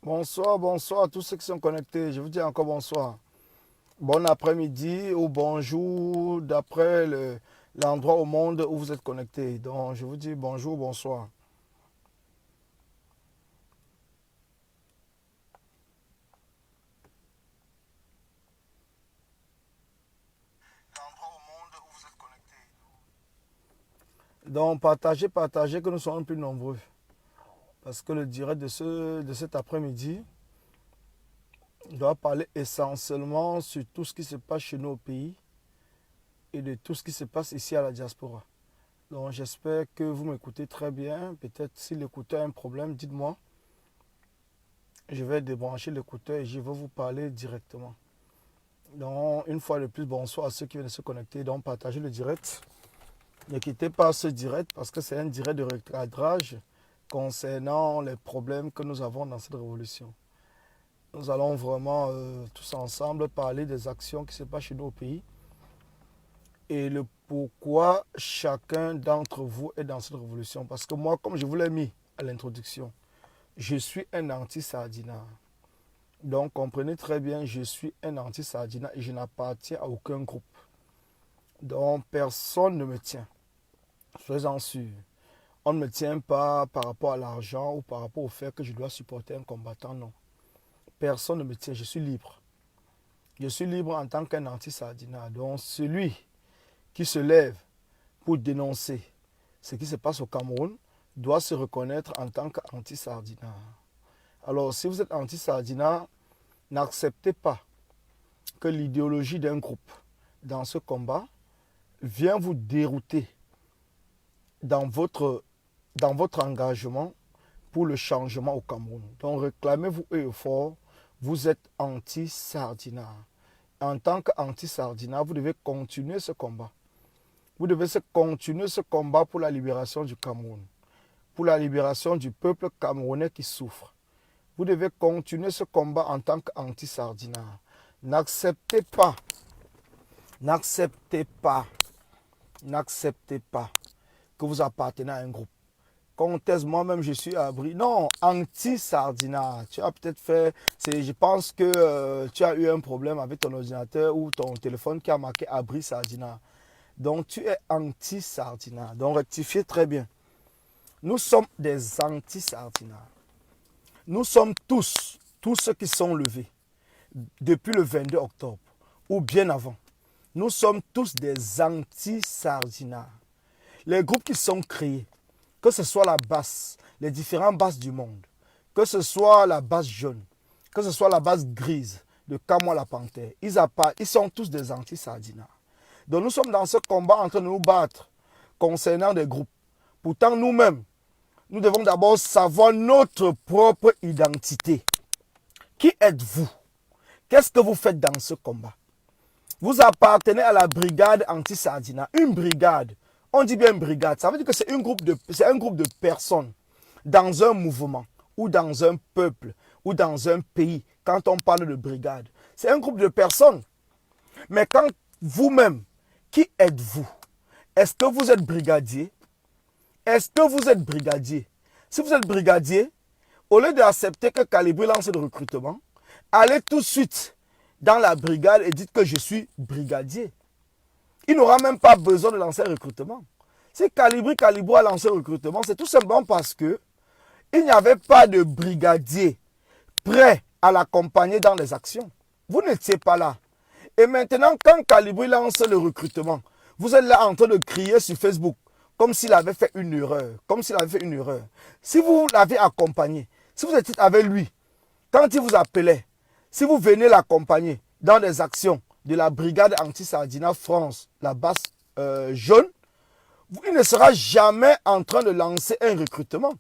Bonsoir, bonsoir à tous ceux qui sont connectés. Je vous dis encore bonsoir. Bon après-midi ou bonjour d'après l'endroit au monde où vous êtes connectés. Donc, je vous dis bonjour, bonsoir. L'endroit au monde où vous êtes connectés. Donc, partagez, partagez que nous soyons plus nombreux. Parce que le direct de cet après-midi doit parler essentiellement sur tout ce qui se passe chez nous au pays et de tout ce qui se passe ici à la diaspora. Donc j'espère que vous m'écoutez très bien. Peut-être si l'écouteur a un problème, dites-moi. Je vais débrancher l'écouteur et je vais vous parler directement. Donc une fois de plus, bonsoir à ceux qui viennent de se connecter. Donc partagez le direct. Ne quittez pas ce direct parce que c'est un direct de recadrage concernant les problèmes que nous avons dans cette révolution. Nous allons vraiment tous ensemble parler des actions qui se passent chez nous au pays et le pourquoi chacun d'entre vous est dans cette révolution. Parce que moi, comme je vous l'ai mis à l'introduction, je suis un anti-Sardina. Donc, comprenez très bien, je suis un anti-Sardina et je n'appartiens à aucun groupe. Donc, personne ne me tient. Soyez-en sûrs. On ne me tient pas par rapport à l'argent ou par rapport au fait que je dois supporter un combattant, non. Personne ne me tient, je suis libre. Je suis libre en tant qu'un anti-Sardina. Donc, celui qui se lève pour dénoncer ce qui se passe au Cameroun doit se reconnaître en tant qu'anti-Sardina. Alors, si vous êtes anti-Sardina, n'acceptez pas que l'idéologie d'un groupe dans ce combat vient vous dérouter dans votre engagement pour le changement au Cameroun. Donc, réclamez-vous haut et fort, vous êtes anti-Sardina. En tant qu'anti-Sardina, vous devez continuer ce combat. Vous devez continuer ce combat pour la libération du Cameroun, pour la libération du peuple camerounais qui souffre. Vous devez continuer ce combat en tant qu'anti-Sardina. N'acceptez pas, n'acceptez pas, n'acceptez pas que vous appartenez à un groupe. Quand est-ce moi-même je suis abri? Non, anti-Sardina. Tu as peut-être fait, je pense que tu as eu un problème avec ton ordinateur ou ton téléphone qui a marqué abri Sardina. Donc tu es anti-Sardina. Donc rectifiez très bien. Nous sommes des anti-Sardina. Nous sommes tous ceux qui sont levés depuis le 22 octobre ou bien avant. Nous sommes tous des anti-Sardina. Les groupes qui sont créés, que ce soit la base, les différentes bases du monde, que ce soit la base jaune, que ce soit la base grise de Kamoa la Panthère, ils sont tous des anti-Sardina. Donc nous sommes dans ce combat en train de nous battre concernant des groupes. Pourtant nous-mêmes, nous devons d'abord savoir notre propre identité. Qui êtes-vous? Qu'est-ce que vous faites dans ce combat? Vous appartenez à la brigade anti-Sardina. Une brigade, on dit bien brigade, ça veut dire que c'est un groupe de personnes dans un mouvement ou dans un peuple ou dans un pays. Quand on parle de brigade, c'est un groupe de personnes. Mais quand vous-même, qui êtes-vous? Est-ce que vous êtes brigadier? Est-ce que vous êtes brigadier? Si vous êtes brigadier, au lieu d'accepter que Calibri lance le recrutement, allez tout de suite dans la brigade et dites que je suis brigadier. Il n'aura même pas besoin de lancer un recrutement. Si Calibri a lancé le recrutement, c'est tout simplement parce que il n'y avait pas de brigadier prêt à l'accompagner dans les actions. Vous n'étiez pas là. Et maintenant, quand Calibri lance le recrutement, vous êtes là en train de crier sur Facebook comme s'il avait fait une erreur. Si vous l'avez accompagné, si vous étiez avec lui, quand il vous appelait, si vous venez l'accompagner dans des actions de la brigade anti-Sardina France, la base jaune, il ne sera jamais en train de lancer un recrutement.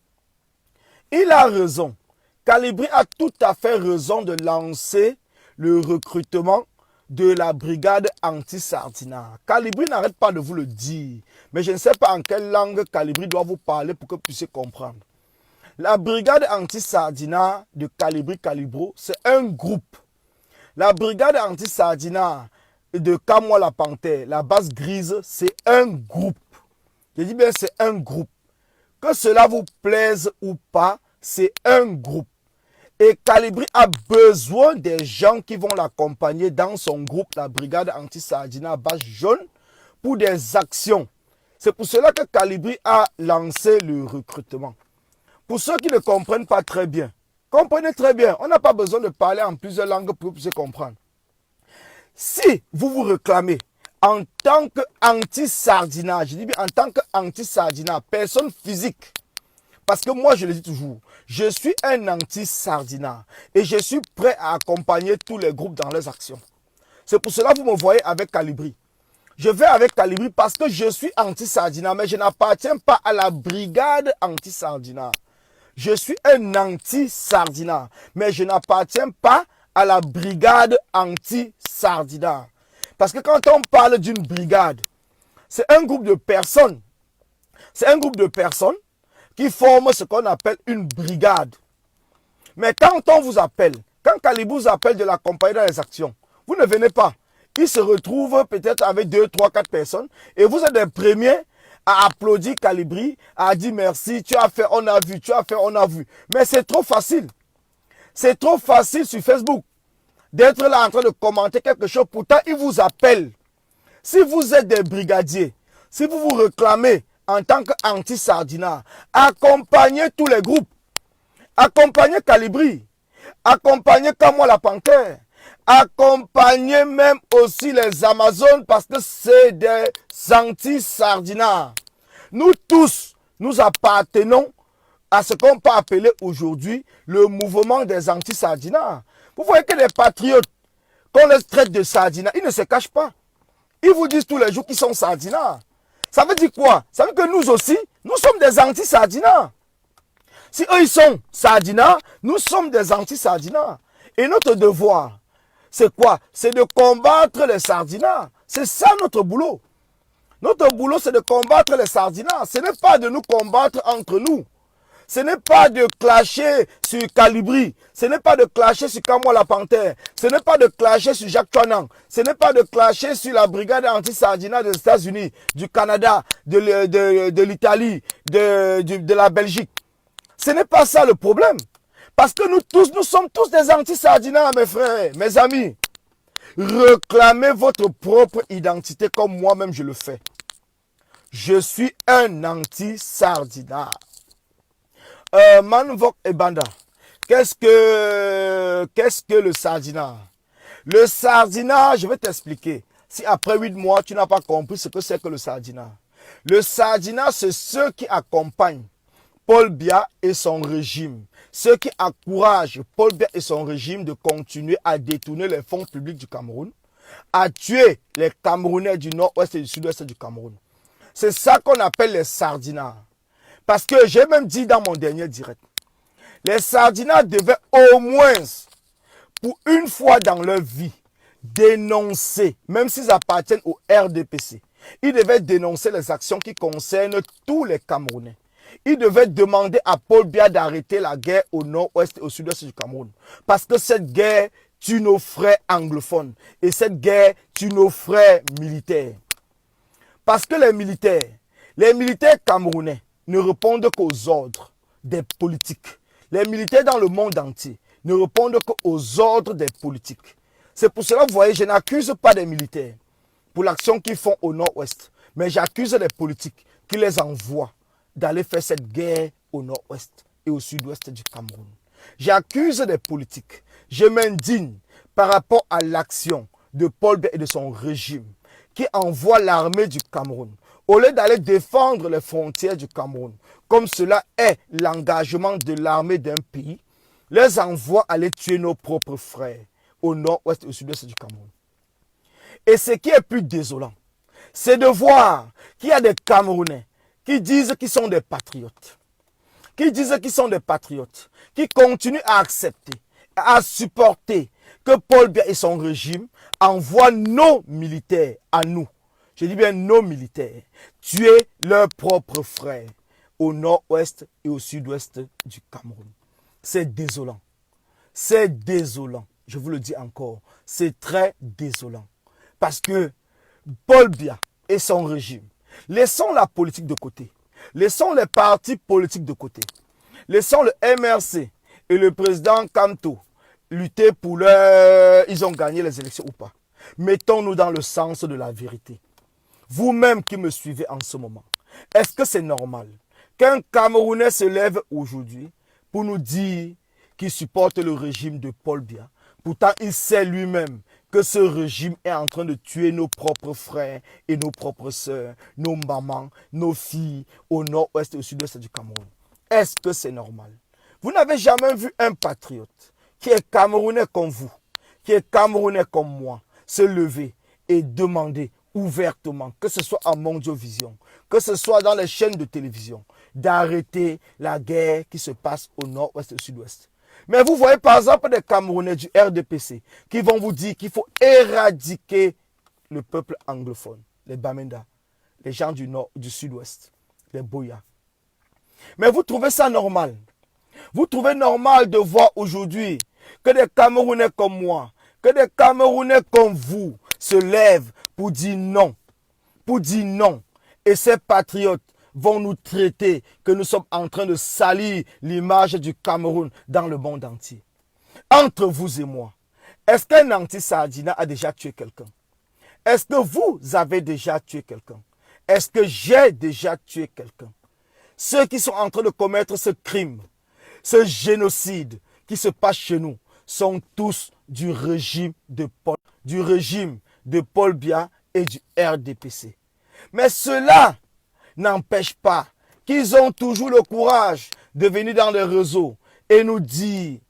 Il a raison. Calibri a tout à fait raison de lancer le recrutement de la brigade anti-Sardina. Calibri n'arrête pas de vous le dire. Mais je ne sais pas en quelle langue Calibri doit vous parler pour que vous puissiez comprendre. La brigade anti-Sardina de Calibro, c'est un groupe. La brigade anti-Sardina de Kamoa la Panthère, la base grise, c'est un groupe. Je dis bien c'est un groupe. Que cela vous plaise ou pas, c'est un groupe. Et Kalibri a besoin des gens qui vont l'accompagner dans son groupe, la brigade anti-Sardina base jaune, pour des actions. C'est pour cela que Kalibri a lancé le recrutement. Pour ceux qui ne comprennent pas très bien, comprenez très bien, on n'a pas besoin de parler en plusieurs langues pour que vous puissiez comprendre. Si vous vous réclamez en tant qu'anti-Sardina, je dis bien en tant qu'anti-Sardina, personne physique, parce que moi je le dis toujours, je suis un anti-Sardina et je suis prêt à accompagner tous les groupes dans leurs actions. C'est pour cela que vous me voyez avec Kalibri. Je vais avec Kalibri parce que je suis anti-Sardina, mais je n'appartiens pas à la brigade anti-Sardina. Je suis un anti-Sardina, mais je n'appartiens pas à la brigade anti-Sardina. Parce que quand on parle d'une brigade, c'est un groupe de personnes. C'est un groupe de personnes qui forment ce qu'on appelle une brigade. Mais quand on vous appelle, quand Kalibri vous appelle de l'accompagner dans les actions, vous ne venez pas. Il se retrouve peut-être avec 2, 3, 4 personnes et vous êtes les premiers à applaudir Kalibri, à dire merci, tu as fait, on a vu, tu as fait, on a vu. Mais c'est trop facile. C'est trop facile sur Facebook d'être là en train de commenter quelque chose. Pourtant, il vous appelle. Si vous êtes des brigadiers, si vous vous réclamez en tant qu'anti-Sardina, accompagnez tous les groupes. Accompagnez Kalibri. Accompagnez Kamwa la Panthère. Accompagnez même aussi les Amazones parce que c'est des anti-Sardina. Nous tous, nous appartenons à ce qu'on peut appeler aujourd'hui le mouvement des anti-Sardina. Vous voyez que les patriotes, qu'on les traite de Sardina, ils ne se cachent pas. Ils vous disent tous les jours qu'ils sont Sardina. Ça veut dire quoi? Ça veut dire que nous aussi, nous sommes des anti-Sardina. Si eux, ils sont Sardina, nous sommes des anti-Sardina. Et notre devoir, c'est quoi? C'est de combattre les Sardinas. C'est ça notre boulot. Notre boulot, c'est de combattre les Sardinas. Ce n'est pas de nous combattre entre nous. Ce n'est pas de clasher sur Kalibri. Ce n'est pas de clasher sur Kamwa la Panthère. Ce n'est pas de clasher sur Jacques Chouanan. Ce n'est pas de clasher sur la brigade anti-Sardina des États-Unis, du Canada, de l'Italie, de la Belgique. Ce n'est pas ça le problème. Parce que nous sommes tous des anti-Sardina, mes frères, mes amis. Réclamez votre propre identité comme moi-même je le fais. Je suis un anti-Sardina. Manvok et Banda, qu'est-ce que le Sardina? Le Sardina, je vais t'expliquer. Si après 8 mois, tu n'as pas compris ce que c'est que le Sardina. Le Sardina, c'est ceux qui accompagnent Paul Biya et son régime. Ceux qui encouragent Paul Biya et son régime de continuer à détourner les fonds publics du Cameroun, à tuer les Camerounais du nord-ouest et du sud-ouest du Cameroun. C'est ça qu'on appelle les Sardinas. Parce que j'ai même dit dans mon dernier direct, les Sardinas devaient au moins, pour une fois dans leur vie, dénoncer, même s'ils appartiennent au RDPC, ils devaient dénoncer les actions qui concernent tous les Camerounais. Ils devaient demander à Paul Biya d'arrêter la guerre au nord-ouest et au sud-ouest du Cameroun. Parce que cette guerre tue nos frères anglophones. Et cette guerre tue nos frères militaires. Parce que les militaires camerounais ne répondent qu'aux ordres des politiques. Les militaires dans le monde entier ne répondent qu'aux ordres des politiques. C'est pour cela, vous voyez, je n'accuse pas des militaires pour l'action qu'ils font au nord-ouest. Mais j'accuse les politiques qui les envoient d'aller faire cette guerre au nord-ouest et au sud-ouest du Cameroun. J'accuse des politiques. Je m'indigne par rapport à l'action de Paul Biya et de son régime qui envoie l'armée du Cameroun. Au lieu d'aller défendre les frontières du Cameroun, comme cela est l'engagement de l'armée d'un pays, les envoie aller tuer nos propres frères au nord-ouest et au sud-ouest du Cameroun. Et ce qui est plus désolant, c'est de voir qu'il y a des Camerounais qui disent qu'ils sont des patriotes, qui continuent à accepter, à supporter que Paul Biya et son régime envoient nos militaires à nous. Je dis bien nos militaires, tuer leurs propres frères au nord-ouest et au sud-ouest du Cameroun. C'est désolant. C'est désolant. Je vous le dis encore, c'est très désolant. Parce que Paul Biya et son régime, laissons la politique de côté. Laissons les partis politiques de côté. Laissons le MRC et le président Kamto luttaient pour leur... Ils ont gagné les élections ou pas? Mettons-nous dans le sens de la vérité. Vous-même qui me suivez en ce moment, est-ce que c'est normal qu'un Camerounais se lève aujourd'hui pour nous dire qu'il supporte le régime de Paul Biya? Pourtant, il sait lui-même que ce régime est en train de tuer nos propres frères et nos propres sœurs, nos mamans, nos filles au nord-ouest et au sud-ouest du Cameroun. Est-ce que c'est normal? Vous n'avez jamais vu un patriote qui est Camerounais comme vous, qui est Camerounais comme moi, se lever et demander ouvertement, que ce soit en Mondiovision, que ce soit dans les chaînes de télévision, d'arrêter la guerre qui se passe au nord-ouest et au sud-ouest. Mais vous voyez par exemple des Camerounais du RDPC qui vont vous dire qu'il faut éradiquer le peuple anglophone, les Bamenda, les gens du nord, du sud-ouest, les Boya. Mais vous trouvez ça normal? Vous trouvez normal de voir aujourd'hui que des Camerounais comme moi, que des Camerounais comme vous se lèvent pour dire non, pour dire non. Et ces patriotes vont nous traiter que nous sommes en train de salir l'image du Cameroun dans le monde entier. Entre vous et moi, est-ce qu'un anti-Sardina a déjà tué quelqu'un? Est-ce que vous avez déjà tué quelqu'un? Est-ce que j'ai déjà tué quelqu'un? Ceux qui sont en train de commettre ce crime, ce génocide qui se passe chez nous, sont tous du régime de Paul Biya et du RDPC. Mais cela n'empêche pas qu'ils ont toujours le courage de venir dans les réseaux et nous dire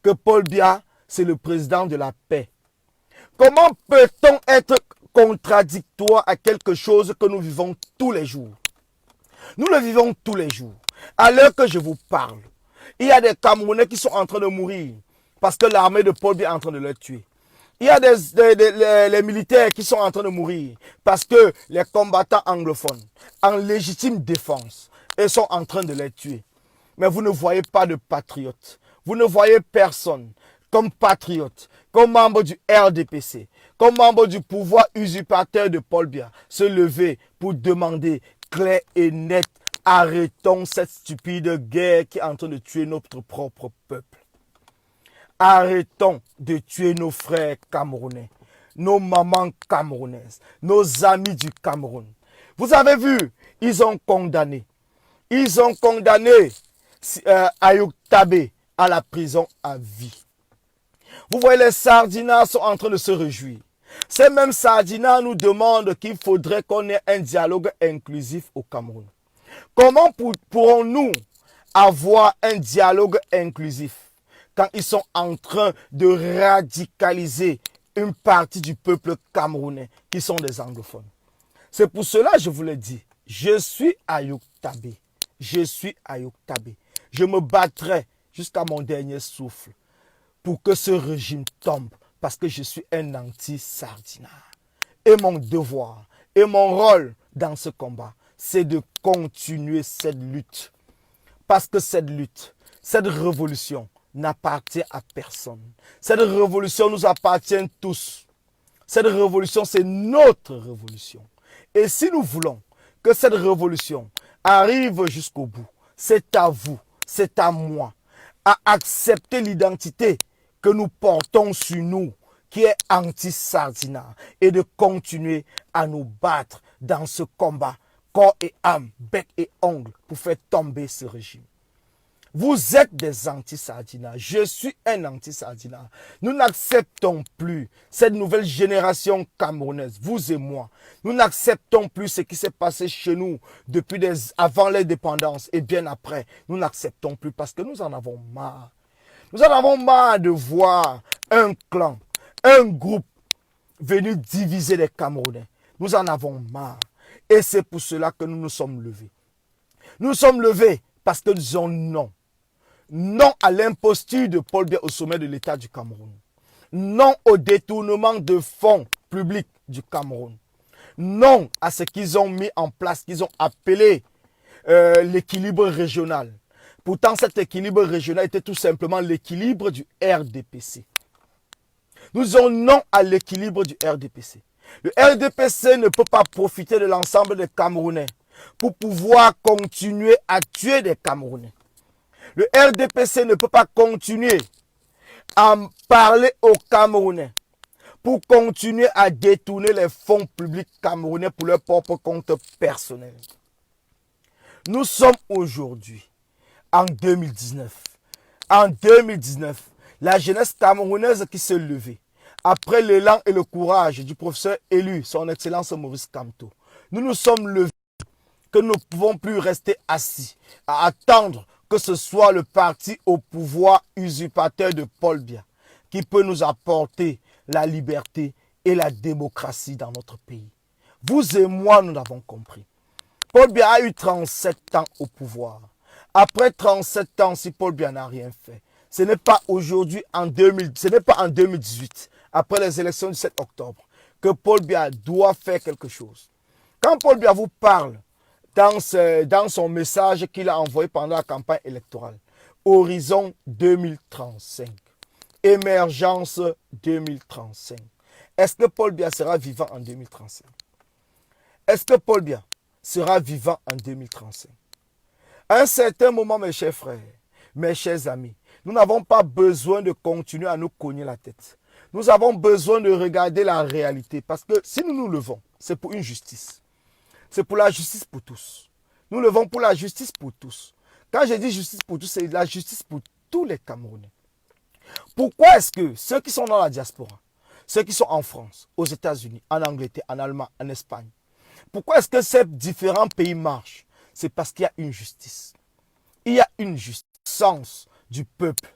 que Paul Biya, c'est le président de la paix. Comment peut-on être contradictoire à quelque chose que nous vivons tous les jours? Nous le vivons tous les jours. À l'heure que je vous parle, il y a des Camerounais qui sont en train de mourir parce que l'armée de Paul Biya est en train de les tuer. Il y a les militaires qui sont en train de mourir parce que les combattants anglophones, en légitime défense, ils sont en train de les tuer. Mais vous ne voyez pas de patriotes. Vous ne voyez personne comme patriote, comme membre du RDPC, comme membre du pouvoir usurpateur de Paul Biya, se lever pour demander clair et net, arrêtons cette stupide guerre qui est en train de tuer notre propre peuple. Arrêtons de tuer nos frères camerounais, nos mamans camerounaises, nos amis du Cameroun. Vous avez vu, ils ont condamné Ayoub Tabé à la prison à vie. Vous voyez, les Sardinas sont en train de se réjouir. Ces mêmes Sardinas nous demandent qu'il faudrait qu'on ait un dialogue inclusif au Cameroun. Comment pourrons-nous avoir un dialogue inclusif quand ils sont en train de radicaliser une partie du peuple camerounais qui sont des anglophones? C'est pour cela que je vous l'ai dit, je suis Ayoub Tabé. Je suis Ayoub Tabé. Je me battrai jusqu'à mon dernier souffle pour que ce régime tombe parce que je suis un anti-Sardina. Et mon devoir et mon rôle dans ce combat, c'est de continuer cette lutte. Parce que cette lutte, cette révolution n'appartient à personne. Cette révolution nous appartient tous. Cette révolution, c'est notre révolution. Et si nous voulons que cette révolution arrive jusqu'au bout, c'est à vous, c'est à moi, à accepter l'identité que nous portons sur nous, qui est anti-Sardina, et de continuer à nous battre dans ce combat, corps et âme, bec et ongle, pour faire tomber ce régime. Vous êtes des anti-Sardina. Je suis un anti-Sardina. Nous n'acceptons plus cette nouvelle génération camerounaise, vous et moi. Nous n'acceptons plus ce qui s'est passé chez nous depuis avant l'indépendance et bien après. Nous n'acceptons plus parce que nous en avons marre. Nous en avons marre de voir un clan, un groupe venir diviser les Camerounais. Nous en avons marre. Et c'est pour cela que nous nous sommes levés. Nous nous sommes levés parce que nous disons non. Non à l'imposture de Paul Biya au sommet de l'État du Cameroun. Non au détournement de fonds publics du Cameroun. Non à ce qu'ils ont mis en place, qu'ils ont appelé l'équilibre régional. Pourtant, cet équilibre régional était tout simplement l'équilibre du RDPC. Nous disons non à l'équilibre du RDPC. Le RDPC ne peut pas profiter de l'ensemble des Camerounais pour pouvoir continuer à tuer des Camerounais. Le RDPC ne peut pas continuer à parler aux Camerounais pour continuer à détourner les fonds publics camerounais pour leur propre compte personnel. Nous sommes aujourd'hui en 2019. En 2019, la jeunesse camerounaise qui s'est levée, après l'élan et le courage du professeur élu, son Excellence Maurice Kamto, nous nous sommes levés que nous ne pouvons plus rester assis à attendre que ce soit le parti au pouvoir usurpateur de Paul Biya qui peut nous apporter la liberté et la démocratie dans notre pays. Vous et moi, nous l'avons compris. Paul Biya a eu 37 ans au pouvoir. Après 37 ans, si Paul Biya n'a rien fait, ce n'est pas aujourd'hui, ce n'est pas en 2018, après les élections du 7 octobre, que Paul Biya doit faire quelque chose. Quand Paul Biya vous parle dans son message qu'il a envoyé pendant la campagne électorale, Horizon 2035, Émergence 2035, est-ce que Paul Biya sera vivant en 2035? Est-ce que Paul Biya sera vivant en 2035? À un certain moment, mes chers frères, mes chers amis, nous n'avons pas besoin de continuer à nous cogner la tête. Nous avons besoin de regarder la réalité. Parce que si nous nous levons, c'est pour une justice. C'est pour la justice pour tous. Nous levons pour la justice pour tous. Quand je dis justice pour tous, c'est la justice pour tous les Camerounais. Pourquoi est-ce que ceux qui sont dans la diaspora, ceux qui sont en France, aux États-Unis, en Angleterre, en Allemagne, en Espagne, pourquoi est-ce que ces différents pays marchent? C'est parce qu'il y a une justice. Il y a une justice du peuple.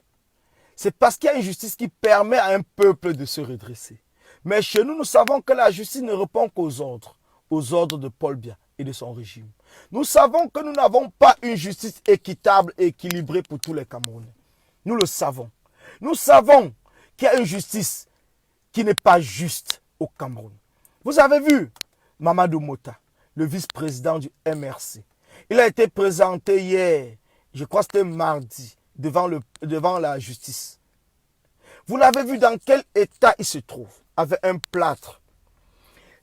C'est parce qu'il y a une justice qui permet à un peuple de se redresser. Mais chez nous, nous savons que la justice ne répond qu'aux ordres de Paul Biya et de son régime. Nous savons que nous n'avons pas une justice équitable et équilibrée pour tous les Camerounais. Nous le savons. Nous savons qu'il y a une justice qui n'est pas juste au Cameroun. Vous avez vu Mamadou Mota, le vice-président du MRC. Il a été présenté hier, je crois que c'était mardi, devant la justice. Vous l'avez vu dans quel état il se trouve, avec un plâtre.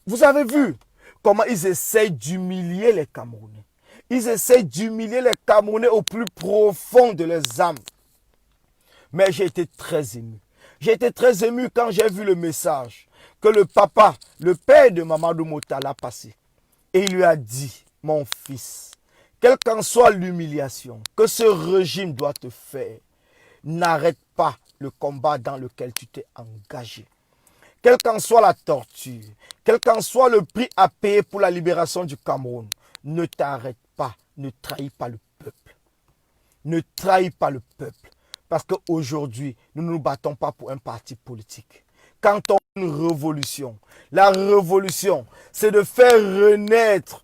Vous avez vu comment ils essayent d'humilier les Camerounais. Ils essayent d'humilier les Camerounais au plus profond de leurs âmes. Mais j'ai été très ému. J'ai été très ému quand j'ai vu le message que le papa, le père de Mamadou Mota l'a passé. Et il lui a dit, mon fils, quelle qu'en soit l'humiliation que ce régime doit te faire, n'arrête pas le combat dans lequel tu t'es engagé. Quelle qu'en soit la torture, quel qu'en soit le prix à payer pour la libération du Cameroun, ne t'arrête pas, ne trahis pas le peuple. Ne trahis pas le peuple. Parce qu'aujourd'hui, nous ne nous battons pas pour un parti politique. Quand on a une révolution, la révolution, c'est de faire renaître,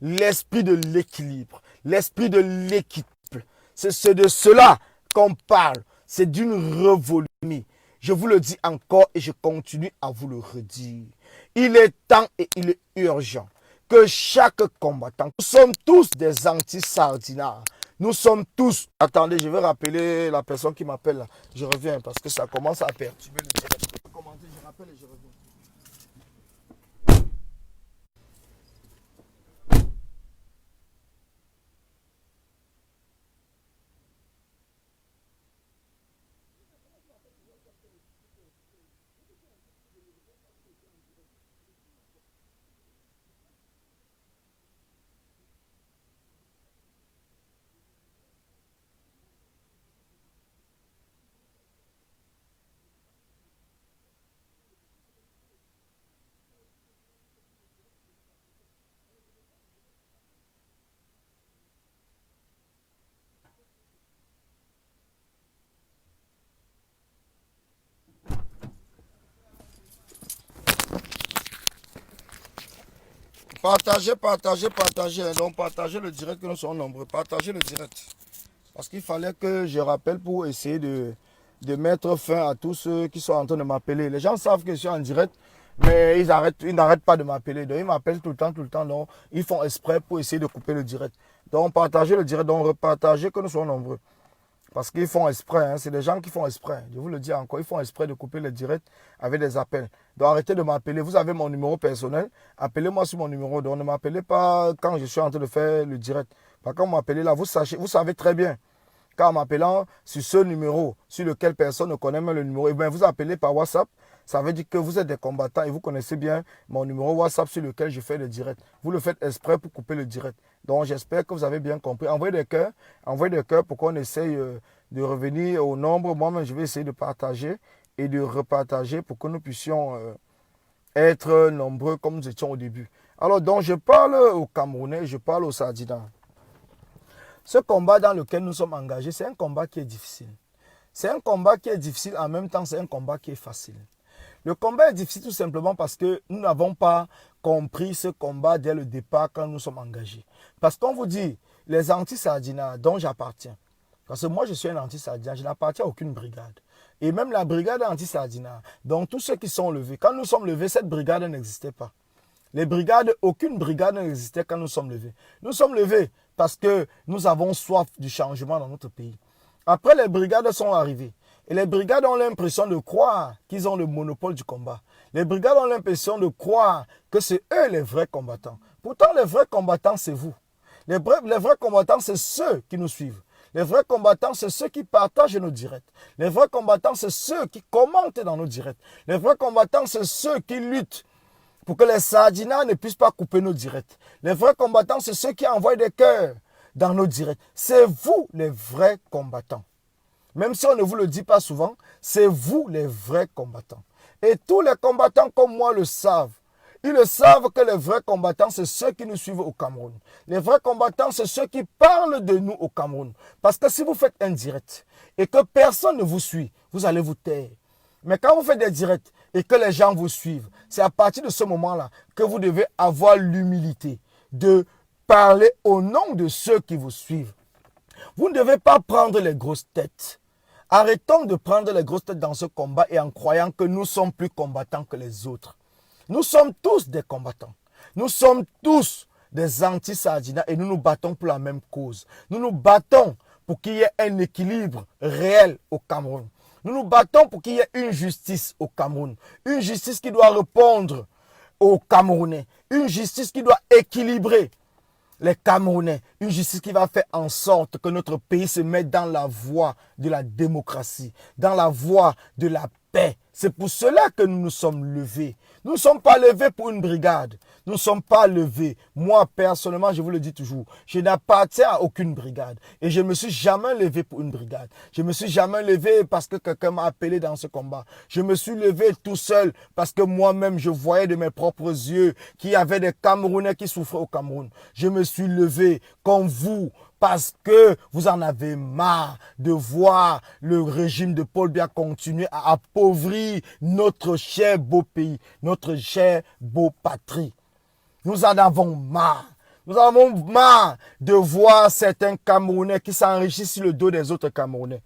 l'esprit de l'équilibre, l'esprit de l'équité. C'est de cela qu'on parle. C'est d'une révolution. Je vous le dis encore et je continue à vous le redire. Il est temps et il est urgent que chaque combattant, nous sommes tous des anti-sardinards. Nous sommes tous... Attendez, je vais rappeler la personne qui m'appelle là. Je reviens parce que ça commence à perturber le direct. Je rappelle et je reviens. Partagez. Donc partagez le direct que nous sommes nombreux. Partagez le direct. Parce qu'il fallait que je rappelle pour essayer de mettre fin à tous ceux qui sont en train de m'appeler. Les gens savent que je suis en direct, mais ils n'arrêtent pas de m'appeler. Donc ils m'appellent tout le temps. Donc ils font exprès pour essayer de couper le direct. Donc partagez le direct, donc repartagez que nous soyons nombreux. Parce qu'ils font exprès, hein, c'est des gens qui font exprès. Je vous le dis encore, ils font exprès de couper le direct avec des appels. Donc arrêtez de m'appeler. Vous avez mon numéro personnel. Appelez-moi sur mon numéro. Donc ne m'appelez pas quand je suis en train de faire le direct. Parce que quand vous m'appelez là, vous savez très bien. Quand en m'appelant sur ce numéro, sur lequel personne ne connaît même le numéro, et bien vous appelez par WhatsApp, ça veut dire que vous êtes des combattants et vous connaissez bien mon numéro WhatsApp sur lequel je fais le direct. Vous le faites exprès pour couper le direct. Donc j'espère que vous avez bien compris. Envoyez des cœurs pour qu'on essaye de revenir au nombre. Moi-même, je vais essayer de partager et de repartager pour que nous puissions être nombreux comme nous étions au début. Alors, donc, je parle aux Camerounais, je parle aux Sardinans. Ce combat dans lequel nous sommes engagés, c'est un combat qui est difficile. C'est un combat qui est difficile, en même temps, c'est un combat qui est facile. Le combat est difficile tout simplement parce que nous n'avons pas compris ce combat dès le départ quand nous sommes engagés. Parce qu'on vous dit, les anti-sardinats dont j'appartiens, parce que moi je suis un anti-sardinat, je n'appartiens à aucune brigade. Et même la brigade anti-sardinat, donc tous ceux qui sont levés, quand nous sommes levés, cette brigade n'existait pas. Les brigades, aucune brigade n'existait quand nous sommes levés. Nous sommes levés parce que nous avons soif du changement dans notre pays. Après, les brigades sont arrivées. Et les brigades ont l'impression de croire qu'ils ont le monopole du combat. Les brigades ont l'impression de croire que c'est eux les vrais combattants. Pourtant, les vrais combattants, c'est vous. Les vrais combattants, c'est ceux qui nous suivent. Les vrais combattants, c'est ceux qui partagent nos directs. Les vrais combattants, c'est ceux qui commentent dans nos directs. Les vrais combattants, c'est ceux qui luttent pour que les sardinats ne puissent pas couper nos directs. Les vrais combattants, c'est ceux qui envoient des cœurs dans nos directs. C'est vous les vrais combattants. Même si on ne vous le dit pas souvent, c'est vous les vrais combattants. Et tous les combattants comme moi le savent. Ils le savent que les vrais combattants, c'est ceux qui nous suivent au Cameroun. Les vrais combattants, c'est ceux qui parlent de nous au Cameroun. Parce que si vous faites un direct et que personne ne vous suit, vous allez vous taire. Mais quand vous faites des directs et que les gens vous suivent, c'est à partir de ce moment-là que vous devez avoir l'humilité de parler au nom de ceux qui vous suivent. Vous ne devez pas prendre les grosses têtes. Arrêtons de prendre les grosses têtes dans ce combat et en croyant que nous sommes plus combattants que les autres. Nous sommes tous des combattants. Nous sommes tous des anti-sardinats et nous nous battons pour la même cause. Nous nous battons pour qu'il y ait un équilibre réel au Cameroun. Nous nous battons pour qu'il y ait une justice au Cameroun. Une justice qui doit répondre aux Camerounais. Une justice qui doit équilibrer les Camerounais. Une justice qui va faire en sorte que notre pays se mette dans la voie de la démocratie, dans la voie de la paix. C'est pour cela que nous nous sommes levés. Nous ne sommes pas levés pour une brigade. Nous ne sommes pas levés. Moi, personnellement, je vous le dis toujours, je n'appartiens à aucune brigade. Et je ne me suis jamais levé pour une brigade. Je ne me suis jamais levé parce que quelqu'un m'a appelé dans ce combat. Je me suis levé tout seul parce que moi-même, je voyais de mes propres yeux qu'il y avait des Camerounais qui souffraient au Cameroun. Je me suis levé comme vous, parce que vous en avez marre de voir le régime de Paul Biya continuer à appauvrir notre cher beau pays, notre cher beau patrie. Nous en avons marre. Nous en avons marre de voir certains Camerounais qui s'enrichissent sur le dos des autres Camerounais.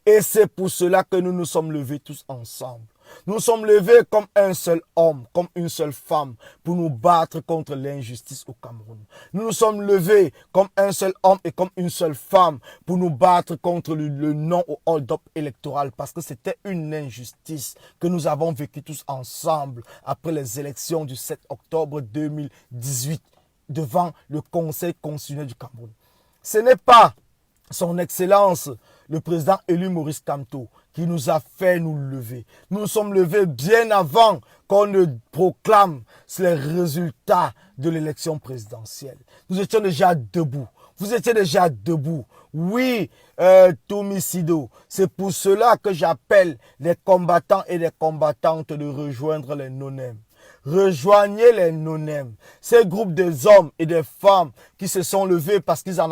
Et c'est pour cela que nous nous sommes levés tous ensemble. Nous sommes levés comme un seul homme, comme une seule femme, pour nous battre contre l'injustice au Cameroun. Nous nous sommes levés comme un seul homme et comme une seule femme, pour nous battre contre le non au hold-up électoral, parce que c'était une injustice que nous avons vécue tous ensemble après les élections du 7 octobre 2018 devant le Conseil constitutionnel du Cameroun. Ce n'est pas son Excellence, le président élu Maurice Kamto, qui nous a fait nous lever. Nous nous sommes levés bien avant qu'on ne proclame les résultats de l'élection présidentielle. Nous étions déjà debout. Vous étiez déjà debout. Oui, Tomisido, c'est pour cela que j'appelle les combattants et les combattantes de rejoindre les non-aim. Rejoignez les non-aim, ces groupes des hommes et des femmes qui se sont levés parce qu'ils en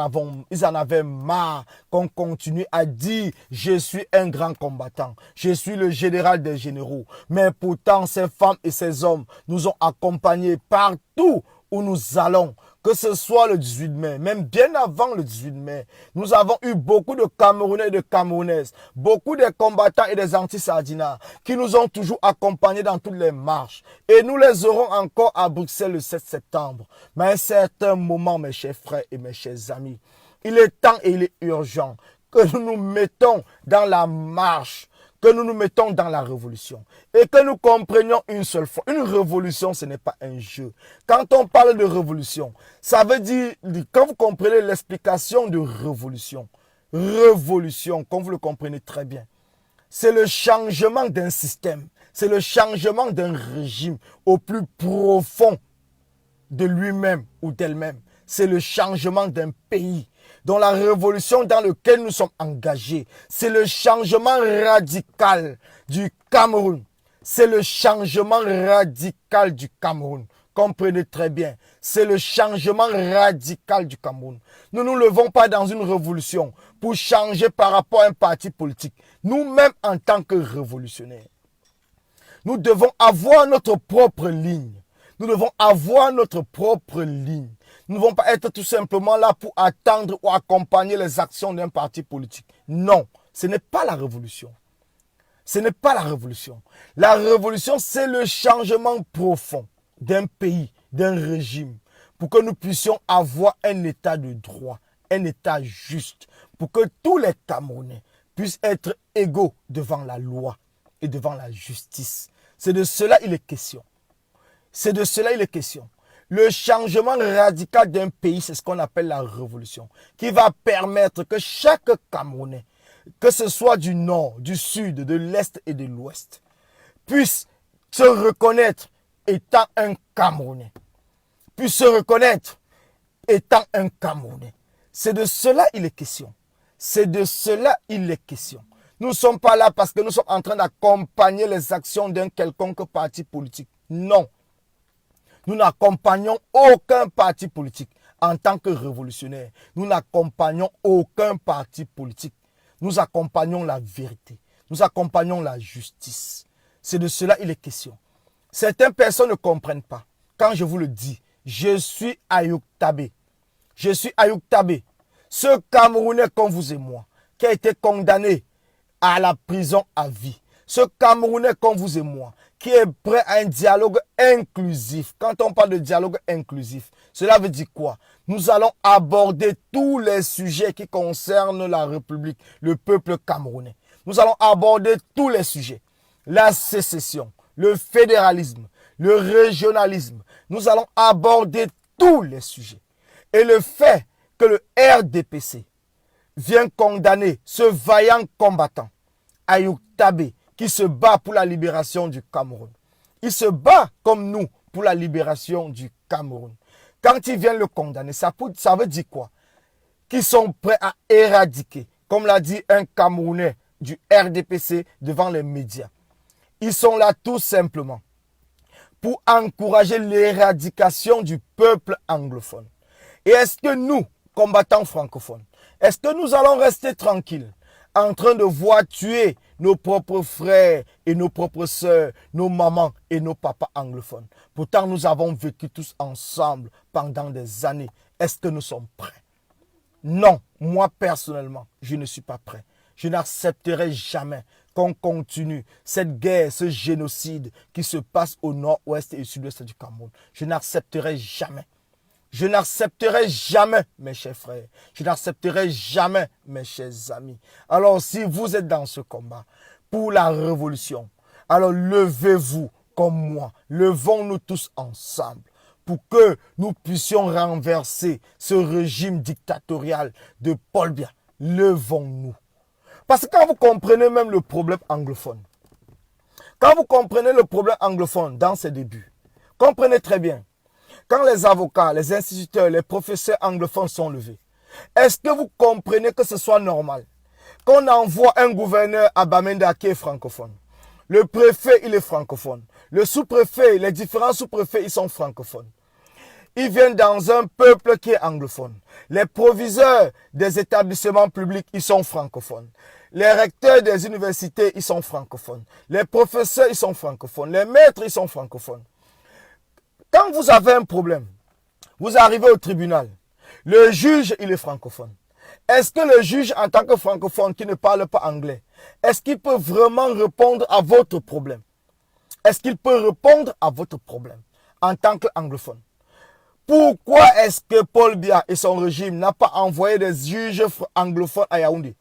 avaient marre qu'on continue à dire « Je suis un grand combattant, je suis le général des généraux ». Mais pourtant, ces femmes et ces hommes nous ont accompagnés partout où nous allons. Que ce soit le 18 mai, même bien avant le 18 mai, nous avons eu beaucoup de Camerounais et de Camerounaises, beaucoup de combattants et des anti-sardinats qui nous ont toujours accompagnés dans toutes les marches. Et nous les aurons encore à Bruxelles le 7 septembre. Mais à un certain moment, mes chers frères et mes chers amis, il est temps et il est urgent que nous nous mettons dans la marche, que nous nous mettons dans la révolution et que nous comprenions une seule fois. Une révolution, ce n'est pas un jeu. Quand on parle de révolution, ça veut dire, quand vous comprenez l'explication de révolution, révolution, comme vous le comprenez très bien, c'est le changement d'un système, c'est le changement d'un régime au plus profond de lui-même ou d'elle-même. C'est le changement d'un pays. Dans la révolution dans laquelle nous sommes engagés, c'est le changement radical du Cameroun. C'est le changement radical du Cameroun. Comprenez très bien, c'est le changement radical du Cameroun. Nous ne nous levons pas dans une révolution pour changer par rapport à un parti politique. Nous-mêmes, en tant que révolutionnaires, nous devons avoir notre propre ligne. Nous devons avoir notre propre ligne. Nous ne devons pas être tout simplement là pour attendre ou accompagner les actions d'un parti politique. Non, ce n'est pas la révolution. Ce n'est pas la révolution. La révolution, c'est le changement profond d'un pays, d'un régime, pour que nous puissions avoir un état de droit, un état juste, pour que tous les Camerounais puissent être égaux devant la loi et devant la justice. C'est de cela il est question. C'est de cela il est question. Le changement radical d'un pays, c'est ce qu'on appelle la révolution, qui va permettre que chaque Camerounais, que ce soit du nord, du sud, de l'est et de l'ouest, puisse se reconnaître étant un Camerounais. Puisse se reconnaître étant un Camerounais. C'est de cela il est question. C'est de cela il est question. Nous ne sommes pas là parce que nous sommes en train d'accompagner les actions d'un quelconque parti politique. Non. Nous n'accompagnons aucun parti politique en tant que révolutionnaire. Nous n'accompagnons aucun parti politique. Nous accompagnons la vérité. Nous accompagnons la justice. C'est de cela il est question. Certaines personnes ne comprennent pas. Quand je vous le dis, je suis Ayoub Tabé. Je suis Ayoub Tabé. Ce Camerounais comme vous et moi, qui a été condamné à la prison à vie. Ce Camerounais comme vous et moi, qui est prêt à un dialogue inclusif. Quand on parle de dialogue inclusif, cela veut dire quoi? Nous allons aborder tous les sujets qui concernent la République, le peuple camerounais. Nous allons aborder tous les sujets. La sécession, le fédéralisme, le régionalisme. Nous allons aborder tous les sujets. Et le fait que le RDPC vient condamner ce vaillant combattant, Ayoub Tabé, qui se bat pour la libération du Cameroun. Il se bat comme nous pour la libération du Cameroun. Quand ils viennent le condamner, ça veut dire quoi? Qu'ils sont prêts à éradiquer, comme l'a dit un Camerounais du RDPC devant les médias. Ils sont là tout simplement pour encourager l'éradication du peuple anglophone. Et est-ce que nous, combattants francophones, est-ce que nous allons rester tranquilles en train de voir tuer nos propres frères et nos propres sœurs, nos mamans et nos papas anglophones? Pourtant, nous avons vécu tous ensemble pendant des années. Est-ce que nous sommes prêts? Non, moi personnellement, je ne suis pas prêt. Je n'accepterai jamais qu'on continue cette guerre, ce génocide qui se passe au nord-ouest et au sud-ouest du Cameroun. Je n'accepterai jamais. Je n'accepterai jamais, mes chers frères. Je n'accepterai jamais, mes chers amis. Alors, si vous êtes dans ce combat pour la révolution, alors levez-vous comme moi. Levons-nous tous ensemble pour que nous puissions renverser ce régime dictatorial de Paul Biya. Levons-nous. Parce que quand vous comprenez même le problème anglophone, quand vous comprenez le problème anglophone dans ses débuts, comprenez très bien. Quand les avocats, les instituteurs, les professeurs anglophones sont levés, est-ce que vous comprenez que ce soit normal qu'on envoie un gouverneur à Bamenda qui est francophone? Le préfet, il est francophone. Le sous-préfet, les différents sous-préfets, ils sont francophones. Ils viennent dans un peuple qui est anglophone. Les proviseurs des établissements publics, ils sont francophones. Les recteurs des universités, ils sont francophones. Les professeurs, ils sont francophones. Les maîtres, ils sont francophones. Quand vous avez un problème, vous arrivez au tribunal. Le juge, il est francophone. Est-ce que le juge, en tant que francophone qui ne parle pas anglais, est-ce qu'il peut vraiment répondre à votre problème? Est-ce qu'il peut répondre à votre problème en tant qu'anglophone? Pourquoi est-ce que Paul Biya et son régime n'ont pas envoyé des juges anglophones à Yaoundé?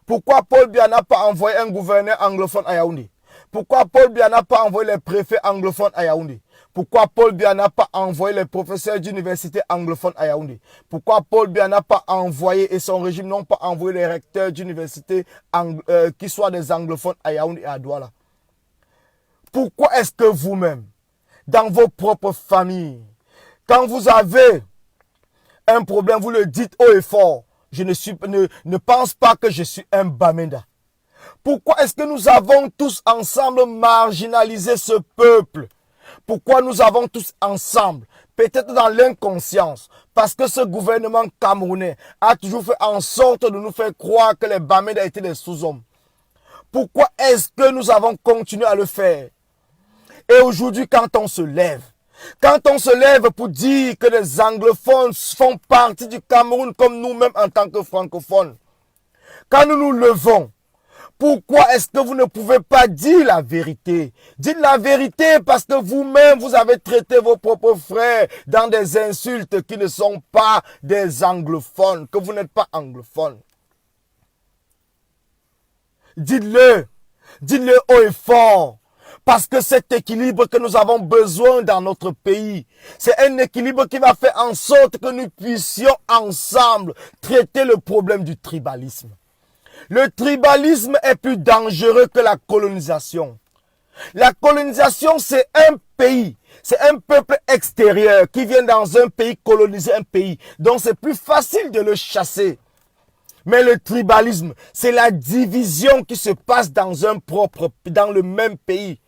Pourquoi Paul Biya n'a pas envoyé un gouverneur anglophone à Yaoundé? Pourquoi Paul Biya n'a pas envoyé les préfets anglophones à Yaoundé? Pourquoi Paul Biya n'a pas envoyé les professeurs d'université anglophones à Yaoundé? Pourquoi Paul Biya n'a pas envoyé, et son régime n'ont pas envoyé les recteurs d'université qui soient des anglophones à Yaoundé et à Douala? Pourquoi est-ce que vous-même, dans vos propres familles, quand vous avez un problème, vous le dites haut et fort? Je ne pense pas que je suis un Bamenda. Pourquoi est-ce que nous avons tous ensemble marginalisé ce peuple? Pourquoi nous avons tous ensemble, peut-être dans l'inconscience, parce que ce gouvernement camerounais a toujours fait en sorte de nous faire croire que les Bamenda étaient des sous-hommes. Pourquoi est-ce que nous avons continué à le faire? Et aujourd'hui, quand on se lève pour dire que les anglophones font partie du Cameroun comme nous-mêmes en tant que francophones, quand nous nous levons, pourquoi est-ce que vous ne pouvez pas dire la vérité? Dites la vérité parce que vous-même, vous avez traité vos propres frères dans des insultes qui ne sont pas des anglophones, que vous n'êtes pas anglophones. Dites-le haut et fort. Parce que cet équilibre que nous avons besoin dans notre pays, c'est un équilibre qui va faire en sorte que nous puissions ensemble traiter le problème du tribalisme. Le tribalisme est plus dangereux que la colonisation. La colonisation, c'est un pays, c'est un peuple extérieur qui vient dans un pays coloniser un pays. Donc c'est plus facile de le chasser. Mais le tribalisme, c'est la division qui se passe dans le même pays.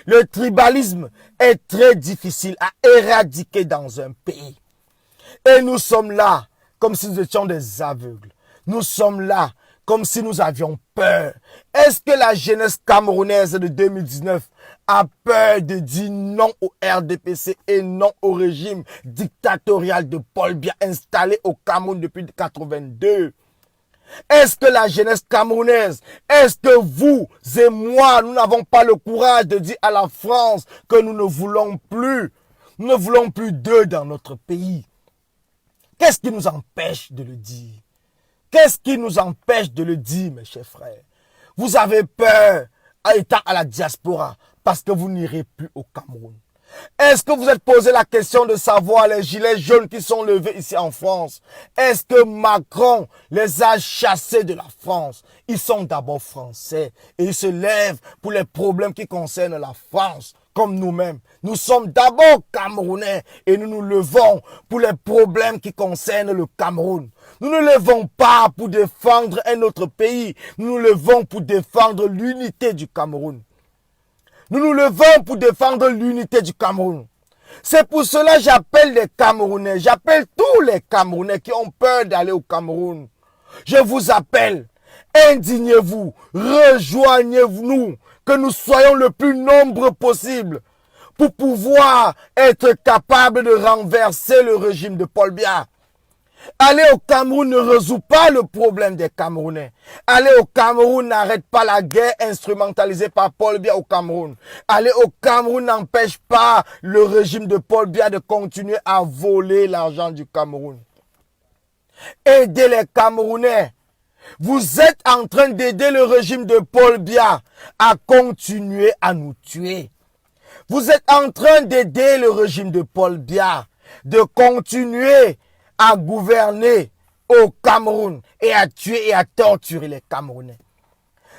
Le tribalisme est très difficile à éradiquer dans un pays. Et nous sommes là comme si nous étions des aveugles. Nous sommes là comme si nous avions peur. Est-ce que la jeunesse camerounaise de 2019 a peur de dire non au RDPC et non au régime dictatorial de Paul Biya installé au Cameroun depuis 1982? Est-ce que la jeunesse camerounaise, est-ce que vous et moi, nous n'avons pas le courage de dire à la France que nous ne voulons plus d'eux dans notre pays? Qu'est-ce qui nous empêche de le dire? Qu'est-ce qui nous empêche de le dire, mes chers frères? Vous avez peur étant à la diaspora parce que vous n'irez plus au Cameroun. Est-ce que vous êtes posé la question de savoir les gilets jaunes qui sont levés ici en France? Est-ce que Macron les a chassés de la France? Ils sont d'abord français et ils se lèvent pour les problèmes qui concernent la France, comme nous-mêmes. Nous sommes d'abord Camerounais et nous nous levons pour les problèmes qui concernent le Cameroun. Nous ne levons pas pour défendre un autre pays, nous nous levons pour défendre l'unité du Cameroun. Nous nous levons pour défendre l'unité du Cameroun. C'est pour cela que j'appelle les Camerounais, j'appelle tous les Camerounais qui ont peur d'aller au Cameroun. Je vous appelle, indignez-vous, rejoignez-nous, que nous soyons le plus nombreux possible pour pouvoir être capables de renverser le régime de Paul Biya. Aller au Cameroun ne résout pas le problème des Camerounais. Aller au Cameroun n'arrête pas la guerre instrumentalisée par Paul Biya au Cameroun. Aller au Cameroun n'empêche pas le régime de Paul Biya de continuer à voler l'argent du Cameroun. Aidez les Camerounais. Vous êtes en train d'aider le régime de Paul Biya à continuer à nous tuer. Vous êtes en train d'aider le régime de Paul Biya de continuer à gouverner au Cameroun et à tuer et à torturer les Camerounais.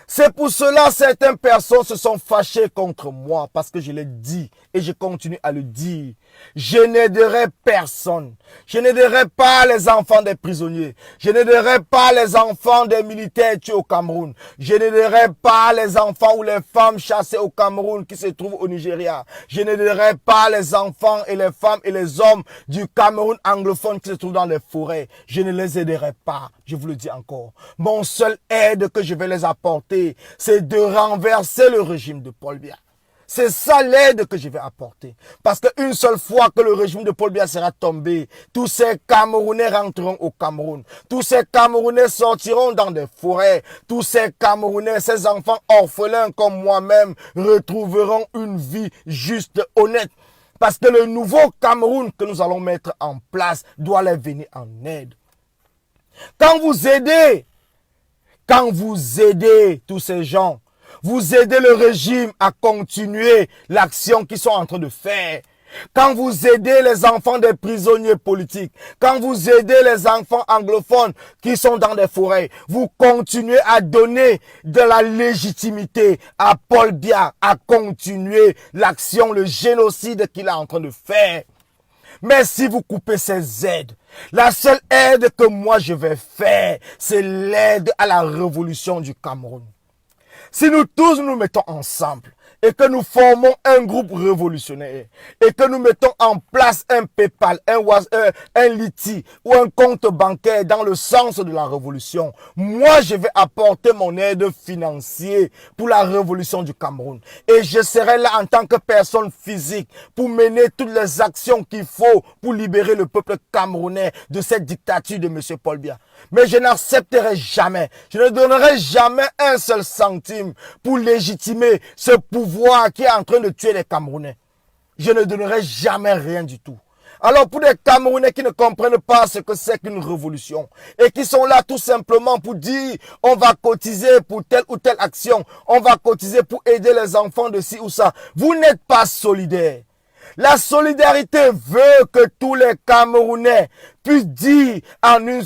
C'est pour cela que certaines personnes se sont fâchées contre moi parce que je l'ai dit et je continue à le dire. Je n'aiderai personne. Je n'aiderai pas les enfants des prisonniers. Je n'aiderai pas les enfants des militaires tués au Cameroun. Je n'aiderai pas les enfants ou les femmes chassées au Cameroun qui se trouvent au Nigeria. Je n'aiderai pas les enfants et les femmes et les hommes du Cameroun anglophone qui se trouvent dans les forêts. Je ne les aiderai pas. Je vous le dis encore. Mon seul aide que je vais les apporter, c'est de renverser le régime de Paul Biya. C'est ça l'aide que je vais apporter. Parce qu'une seule fois que le régime de Paul Biya sera tombé, tous ces Camerounais rentreront au Cameroun. Tous ces Camerounais sortiront dans des forêts. Tous ces Camerounais, ces enfants orphelins comme moi-même, retrouveront une vie juste, honnête. Parce que le nouveau Cameroun que nous allons mettre en place doit les venir en aide. Quand vous aidez quand vous aidez tous ces gens, vous aidez le régime à continuer l'action qu'ils sont en train de faire. Quand vous aidez les enfants des prisonniers politiques, quand vous aidez les enfants anglophones qui sont dans des forêts, vous continuez à donner de la légitimité à Paul Biya à continuer l'action, le génocide qu'il est en train de faire. Mais si vous coupez ces aides, la seule aide que moi je vais faire, c'est l'aide à la révolution du Cameroun. Si nous tous nous mettons ensemble et que nous formons un groupe révolutionnaire et que nous mettons en place un PayPal, un Liti ou un compte bancaire dans le sens de la révolution, moi je vais apporter mon aide financière pour la révolution du Cameroun. Et je serai là en tant que personne physique pour mener toutes les actions qu'il faut pour libérer le peuple camerounais de cette dictature de M. Paul Biya. Mais je n'accepterai jamais, je ne donnerai jamais un seul centime pour légitimer ce pouvoir qui est en train de tuer les Camerounais. Je ne donnerai jamais rien du tout. Alors pour les Camerounais qui ne comprennent pas ce que c'est qu'une révolution et qui sont là tout simplement pour dire on va cotiser pour telle ou telle action, on va cotiser pour aider les enfants de ci ou ça, vous n'êtes pas solidaires. La solidarité veut que tous les Camerounais puissent dire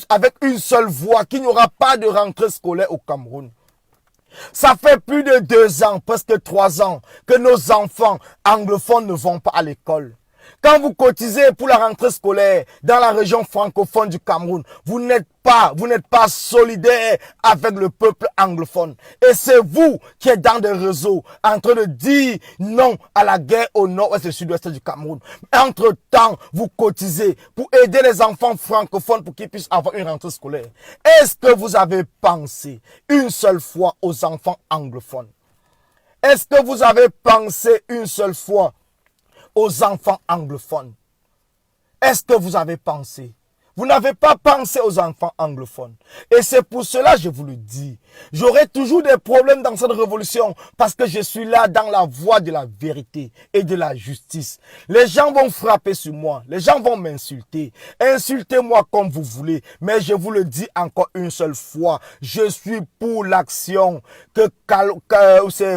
avec une seule voix qu'il n'y aura pas de rentrée scolaire au Cameroun. Ça fait plus de 2 ans, presque 3 ans, que nos enfants anglophones ne vont pas à l'école. Quand vous cotisez pour la rentrée scolaire dans la région francophone du Cameroun, vous n'êtes pas solidaire avec le peuple anglophone. Et c'est vous qui êtes dans des réseaux en train de dire non à la guerre au nord-ouest et sud-ouest du Cameroun. Entre-temps, vous cotisez pour aider les enfants francophones pour qu'ils puissent avoir une rentrée scolaire. Est-ce que vous avez pensé une seule fois aux enfants anglophones? Est-ce que vous avez pensé une seule fois aux enfants anglophones? Est-ce que vous avez pensé? Vous n'avez pas pensé aux enfants anglophones. Et c'est pour cela que je vous le dis. J'aurai toujours des problèmes dans cette révolution parce que je suis là dans la voie de la vérité et de la justice. Les gens vont frapper sur moi. Les gens vont m'insulter. Insultez-moi comme vous voulez. Mais je vous le dis encore une seule fois. Je suis pour l'action que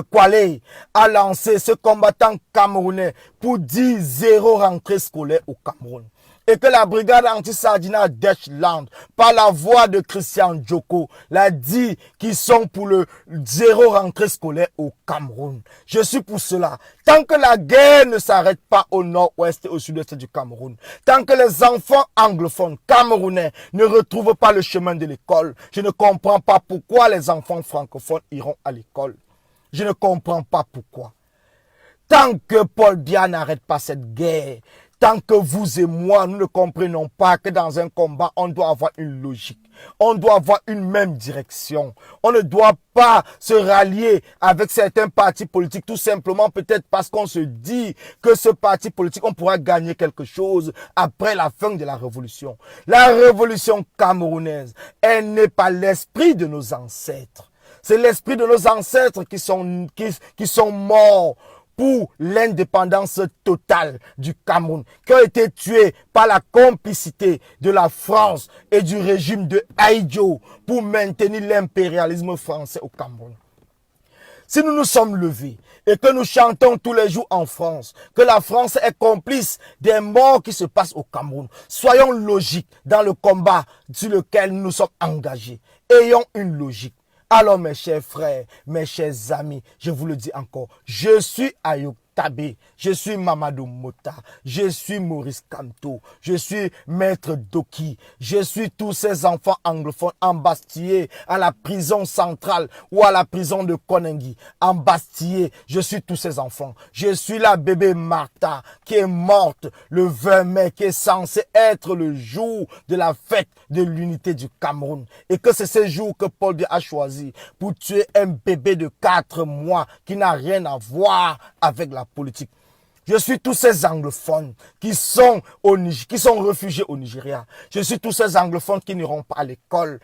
Kwale a lancé, ce combattant camerounais, pour dire 0 rentrée scolaire au Cameroun. Et que la brigade anti-Sardina d'Echland, par la voix de Christian Djoko, l'a dit qu'ils sont pour le 0 rentrée scolaire au Cameroun. Je suis pour cela. Tant que la guerre ne s'arrête pas au nord-ouest et au sud-est du Cameroun, tant que les enfants anglophones camerounais ne retrouvent pas le chemin de l'école, je ne comprends pas pourquoi les enfants francophones iront à l'école. Je ne comprends pas pourquoi. Tant que Paul Biya n'arrête pas cette guerre, tant que vous et moi, nous ne comprenons pas que dans un combat, on doit avoir une logique. On doit avoir une même direction. On ne doit pas se rallier avec certains partis politiques tout simplement peut-être parce qu'on se dit que ce parti politique, on pourra gagner quelque chose après la fin de la révolution. La révolution camerounaise, elle n'est pas l'esprit de nos ancêtres. C'est l'esprit de nos ancêtres qui sont morts pour l'indépendance totale du Cameroun, qui ont été tués par la complicité de la France et du régime de Ahidjo pour maintenir l'impérialisme français au Cameroun. Si nous nous sommes levés et que nous chantons tous les jours en France, que la France est complice des morts qui se passent au Cameroun, soyons logiques dans le combat sur lequel nous sommes engagés. Ayons une logique. Alors mes chers frères, mes chers amis, je vous le dis encore, je suis Ayoub Tabé, je suis Mamadou Mota, je suis Maurice Kamto, je suis Maître Doki, je suis tous ces enfants anglophones embastillés à la prison centrale ou à la prison de Konengi, embastillés, je suis tous ces enfants. Je suis la bébé Martha qui est morte le 20 mai, qui est censé être le jour de la fête de l'unité du Cameroun. Et que c'est ce jour que Paul Biya a choisi pour tuer un bébé de 4 mois qui n'a rien à voir avec la politique. Je suis tous ces anglophones qui sont réfugiés au Nigeria. Je suis tous ces anglophones qui n'iront pas à l'école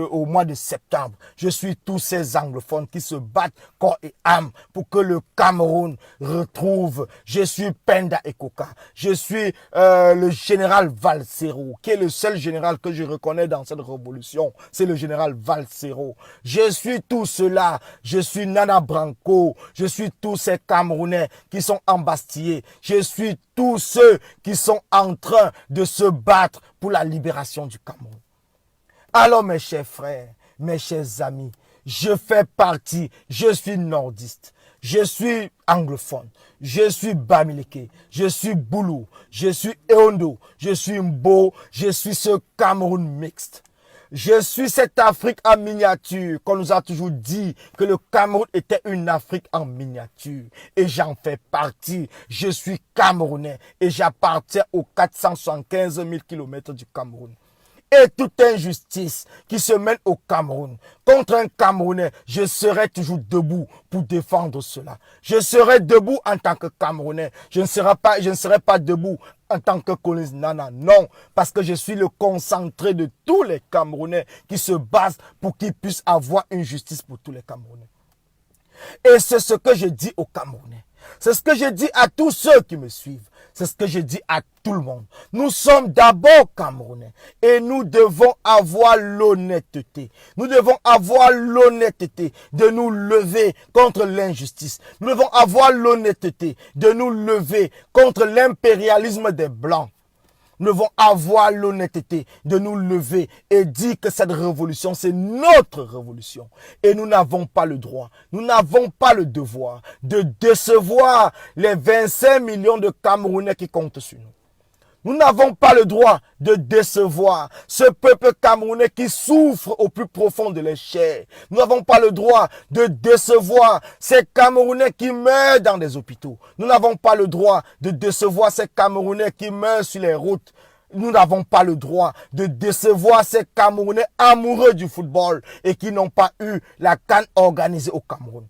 au mois de septembre. Je suis tous ces anglophones qui se battent corps et âme pour que le Cameroun retrouve. Je suis Penda Ekoka. Je suis le général Valsero, qui est le seul général que je reconnais dans cette révolution. C'est le général Valsero. Je suis tout cela. Je suis Nana Branco. Je suis tous ces Camerounais qui sont embastillés. Je suis tous ceux qui sont en train de se battre pour la libération du Cameroun. Alors mes chers frères, mes chers amis, je fais partie, je suis nordiste, je suis anglophone, je suis Bamileke, je suis Boulou, je suis Eondo, je suis Mbo, je suis ce Cameroun mixte. Je suis cette Afrique en miniature qu'on nous a toujours dit que le Cameroun était une Afrique en miniature. Et j'en fais partie. Je suis Camerounais et j'appartiens aux 475 000 km du Cameroun. Et toute injustice qui se mène au Cameroun contre un Camerounais, je serai toujours debout pour défendre cela. Je serai debout en tant que Camerounais. Je ne serai pas debout en tant que Collins Nana. Non, parce que je suis le concentré de tous les Camerounais qui se battent pour qu'ils puissent avoir une justice pour tous les Camerounais. Et c'est ce que je dis aux Camerounais. C'est ce que je dis à tous ceux qui me suivent. C'est ce que je dis à tout le monde. Nous sommes d'abord Camerounais et nous devons avoir l'honnêteté. Nous devons avoir l'honnêteté de nous lever contre l'injustice. Nous devons avoir l'honnêteté de nous lever contre l'impérialisme des Blancs. Nous devons avoir l'honnêteté de nous lever et dire que cette révolution, c'est notre révolution. Et nous n'avons pas le droit, nous n'avons pas le devoir de décevoir les 25 millions de Camerounais qui comptent sur nous. Nous n'avons pas le droit de décevoir ce peuple camerounais qui souffre au plus profond de les chairs. Nous n'avons pas le droit de décevoir ces Camerounais qui meurent dans des hôpitaux. Nous n'avons pas le droit de décevoir ces Camerounais qui meurent sur les routes. Nous n'avons pas le droit de décevoir ces Camerounais amoureux du football et qui n'ont pas eu la CAN organisée au Cameroun.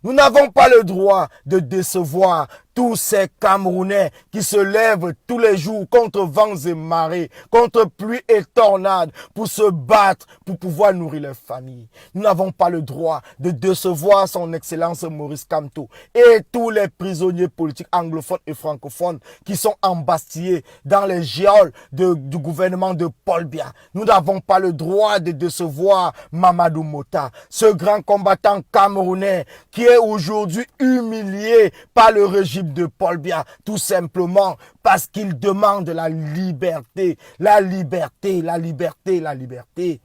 Nous n'avons pas le droit de décevoir tous ces Camerounais qui se lèvent tous les jours contre vents et marées, contre pluie et tornades pour se battre, pour pouvoir nourrir leur famille. Nous n'avons pas le droit de décevoir son Excellence Maurice Kamto et tous les prisonniers politiques anglophones et francophones qui sont embastillés dans les geôles du gouvernement de Paul Biya. Nous n'avons pas le droit de décevoir Mamadou Mota, ce grand combattant camerounais qui est aujourd'hui humilié par le régime de Paul Biya, tout simplement parce qu'il demande la liberté, la liberté, la liberté, la liberté.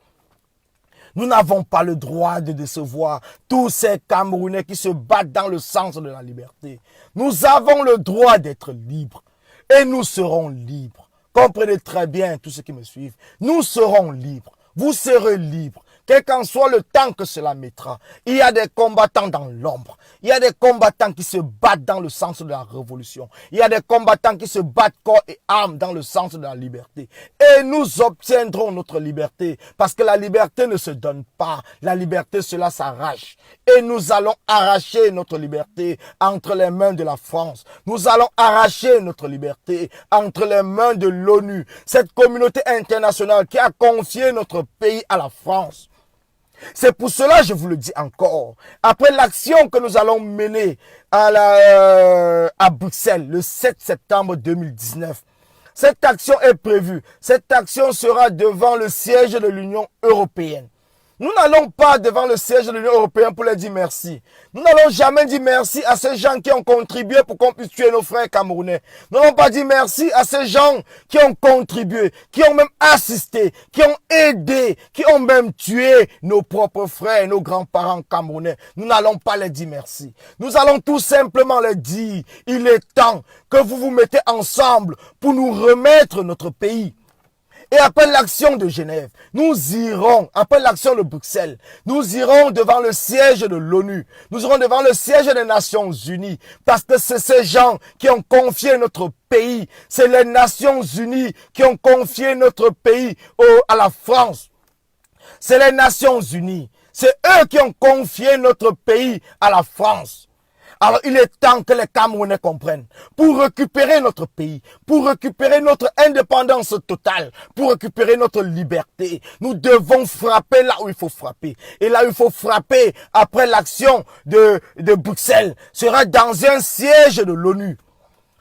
Nous n'avons pas le droit de décevoir tous ces Camerounais qui se battent dans le sens de la liberté. Nous avons le droit d'être libres et nous serons libres. Comprenez très bien tous ceux qui me suivent. Nous serons libres. Vous serez libres. Quel qu'en soit le temps que cela mettra, il y a des combattants dans l'ombre. Il y a des combattants qui se battent dans le sens de la révolution. Il y a des combattants qui se battent corps et âme dans le sens de la liberté. Et nous obtiendrons notre liberté. Parce que la liberté ne se donne pas. La liberté, cela s'arrache. Et nous allons arracher notre liberté entre les mains de la France. Nous allons arracher notre liberté entre les mains de l'ONU. Cette communauté internationale qui a confié notre pays à la France. C'est pour cela, je vous le dis encore, après l'action que nous allons mener à Bruxelles le 7 septembre 2019, cette action est prévue. Cette action sera devant le siège de l'Union européenne. Nous n'allons pas devant le siège de l'Union européenne pour leur dire merci. Nous n'allons jamais dire merci à ces gens qui ont contribué pour qu'on puisse tuer nos frères camerounais. Nous n'allons pas dire merci à ces gens qui ont contribué, qui ont même assisté, qui ont aidé, qui ont même tué nos propres frères, nos grands-parents camerounais. Nous n'allons pas leur dire merci. Nous allons tout simplement leur dire, il est temps que vous vous mettez ensemble pour nous remettre notre pays. Et après l'action de Genève, nous irons, après l'action de Bruxelles, nous irons devant le siège de l'ONU. Nous irons devant le siège des Nations Unies. Parce que c'est ces gens qui ont confié notre pays. C'est les Nations Unies qui ont confié notre pays à la France. C'est les Nations Unies. C'est eux qui ont confié notre pays à la France. Alors il est temps que les Camerounais comprennent. Pour récupérer notre pays, pour récupérer notre indépendance totale, pour récupérer notre liberté, nous devons frapper là où il faut frapper. Et là où il faut frapper après l'action de Bruxelles sera dans un siège de l'ONU.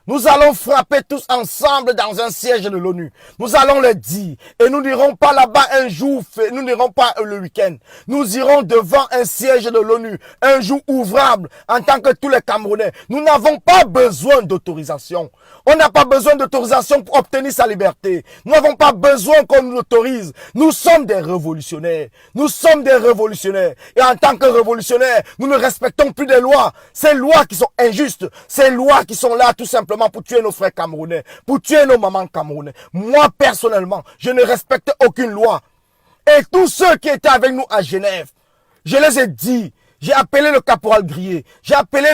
Nous allons frapper tous ensemble dans un siège de l'ONU. Nous allons le dire. Et nous n'irons pas là-bas un jour, nous n'irons pas le week-end. Nous irons devant un siège de l'ONU, un jour ouvrable, en tant que tous les Camerounais. Nous n'avons pas besoin d'autorisation. On n'a pas besoin d'autorisation pour obtenir sa liberté. Nous n'avons pas besoin qu'on nous autorise. Nous sommes des révolutionnaires. Nous sommes des révolutionnaires. Et en tant que révolutionnaires, nous ne respectons plus des lois. Ces lois qui sont injustes. Ces lois qui sont là tout simplement pour tuer nos frères camerounais, pour tuer nos mamans camerounais. Moi, personnellement, je ne respecte aucune loi. Et tous ceux qui étaient avec nous à Genève, je les ai dit, j'ai appelé le caporal Grier, j'ai appelé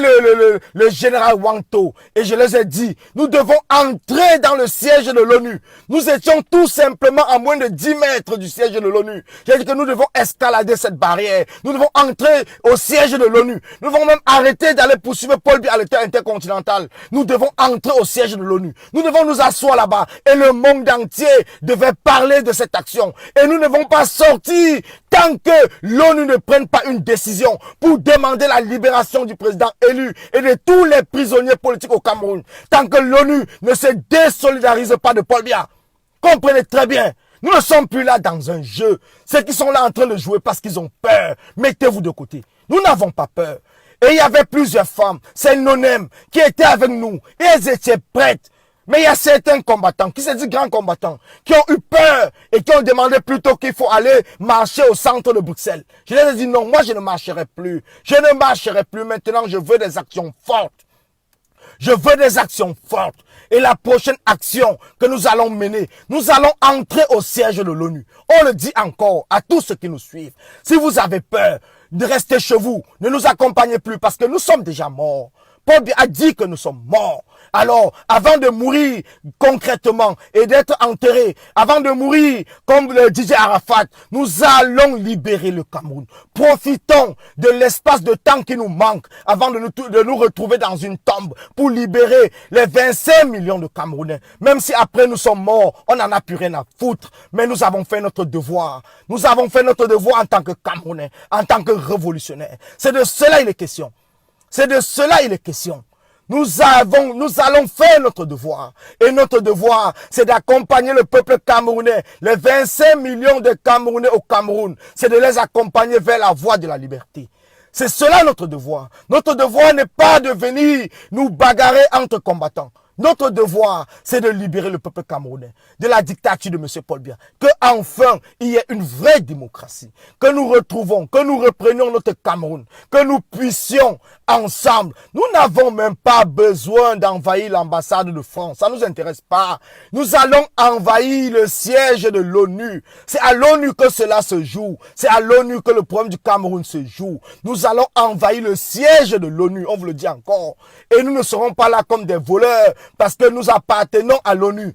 le général Wanto et je les ai dit, nous devons entrer dans le siège de l'ONU. Nous étions tout simplement à moins de 10 mètres du siège de l'ONU. J'ai dit que nous devons escalader cette barrière. Nous devons entrer au siège de l'ONU. Nous devons même arrêter d'aller poursuivre Paul Biya à l'état intercontinental. Nous devons entrer au siège de l'ONU. Nous devons nous asseoir là-bas et le monde entier devait parler de cette action. Et nous ne devons pas sortir tant que l'ONU ne prenne pas une décision pour demander la libération du président élu et de tous les prisonniers politiques au Cameroun. Tant que l'ONU ne se désolidarise pas de Paul Biya. Comprenez très bien, nous ne sommes plus là dans un jeu. Ceux qui sont là en train de jouer parce qu'ils ont peur, mettez-vous de côté. Nous n'avons pas peur. Et il y avait plusieurs femmes, c'est non-mêmes, qui étaient avec nous. Et elles étaient prêtes. Mais il y a certains combattants, qui se disent grands combattants, qui ont eu peur et qui ont demandé plutôt qu'il faut aller marcher au centre de Bruxelles. Je les ai dit non, moi je ne marcherai plus. Je ne marcherai plus. Maintenant, je veux des actions fortes. Je veux des actions fortes. Et la prochaine action que nous allons mener, nous allons entrer au siège de l'ONU. On le dit encore à tous ceux qui nous suivent. Si vous avez peur de rester chez vous, ne nous accompagnez plus parce que nous sommes déjà morts. Paul Biya a dit que nous sommes morts. Alors, avant de mourir concrètement et d'être enterrés, avant de mourir comme le DJ Arafat, nous allons libérer le Cameroun. Profitons de l'espace de temps qui nous manque avant de nous retrouver dans une tombe pour libérer les 25 millions de Camerounais. Même si après nous sommes morts, on n'en a plus rien à foutre. Mais nous avons fait notre devoir. Nous avons fait notre devoir en tant que Camerounais, en tant que révolutionnaires. C'est de cela il est question. C'est de cela il est question. Nous allons faire notre devoir. Et notre devoir, c'est d'accompagner le peuple camerounais, les 25 millions de Camerounais au Cameroun. C'est de les accompagner vers la voie de la liberté. C'est cela notre devoir. Notre devoir n'est pas de venir nous bagarrer entre combattants. Notre devoir, c'est de libérer le peuple camerounais de la dictature de M. Paul Biya. Que enfin, il y ait une vraie démocratie. Que nous retrouvons, que nous reprenions notre Cameroun. Que nous puissions ensemble. Nous n'avons même pas besoin d'envahir l'ambassade de France. Ça ne nous intéresse pas. Nous allons envahir le siège de l'ONU. C'est à l'ONU que cela se joue. C'est à l'ONU que le problème du Cameroun se joue. Nous allons envahir le siège de l'ONU. On vous le dit encore. Et nous ne serons pas là comme des voleurs. Parce que nous appartenons à l'ONU.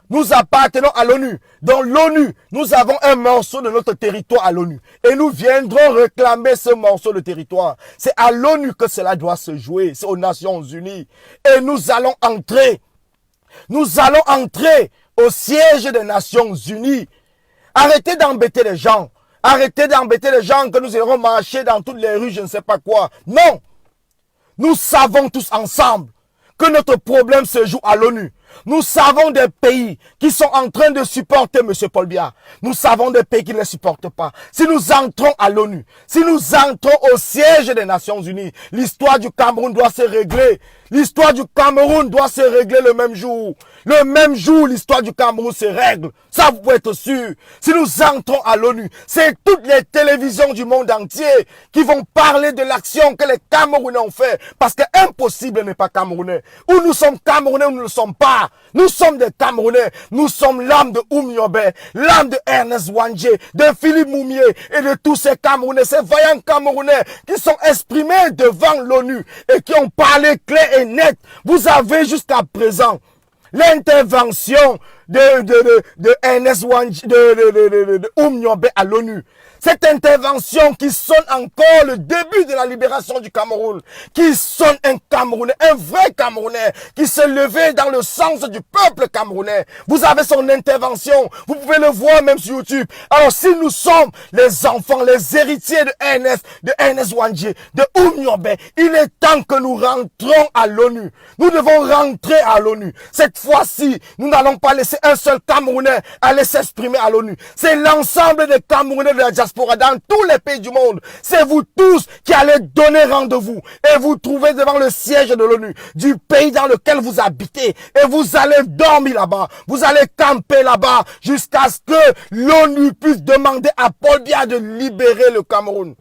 Nous appartenons à l'ONU. Dans l'ONU, nous avons un morceau de notre territoire à l'ONU. Et nous viendrons réclamer ce morceau de territoire. C'est à l'ONU que cela doit se jouer. C'est aux Nations Unies. Et nous allons entrer. Nous allons entrer au siège des Nations Unies. Arrêtez d'embêter les gens. Arrêtez d'embêter les gens que nous irons marcher dans toutes les rues, je ne sais pas quoi. Non. Nous savons tous ensemble que notre problème se joue à l'ONU. Nous savons des pays qui sont en train de supporter M. Paul Biya. Nous savons des pays qui ne le supportent pas. Si nous entrons à l'ONU, si nous entrons au siège des Nations Unies, l'histoire du Cameroun doit se régler. L'histoire du Cameroun doit se régler le même jour. Le même jour, l'histoire du Cameroun se règle. Ça, vous pouvez être sûr. Si nous entrons à l'ONU, c'est toutes les télévisions du monde entier qui vont parler de l'action que les Camerounais ont fait. Parce que impossible n'est pas Camerounais. Ou nous sommes Camerounais ou nous ne le sommes pas. Nous sommes des Camerounais. Nous sommes l'âme de Oumiobe, l'âme de Ernest Wangé, de Philippe Moumié et de tous ces Camerounais, ces vaillants Camerounais qui sont exprimés devant l'ONU et qui ont parlé clair et net. Vous avez jusqu'à présent l'intervention de Ernest Wangé, de Oumiobe à l'ONU. Cette intervention qui sonne encore le début de la libération du Cameroun, qui sonne un Camerounais, un vrai Camerounais, qui s'est levé dans le sens du peuple camerounais. Vous avez son intervention, vous pouvez le voir même sur YouTube. Alors si nous sommes les enfants, les héritiers de Ernest Ouandjé, de Oumyobé, il est temps que nous rentrons à l'ONU. Nous devons rentrer à l'ONU. Cette fois-ci, nous n'allons pas laisser un seul Camerounais aller s'exprimer à l'ONU. C'est l'ensemble des Camerounais de la diaspora dans tous les pays du monde. C'est vous tous qui allez donner rendez-vous et vous trouver devant le siège de l'ONU, du pays dans lequel vous habitez, et vous allez dormir là-bas. Vous allez camper là-bas jusqu'à ce que l'ONU puisse demander à Paul Biya de libérer le Cameroun.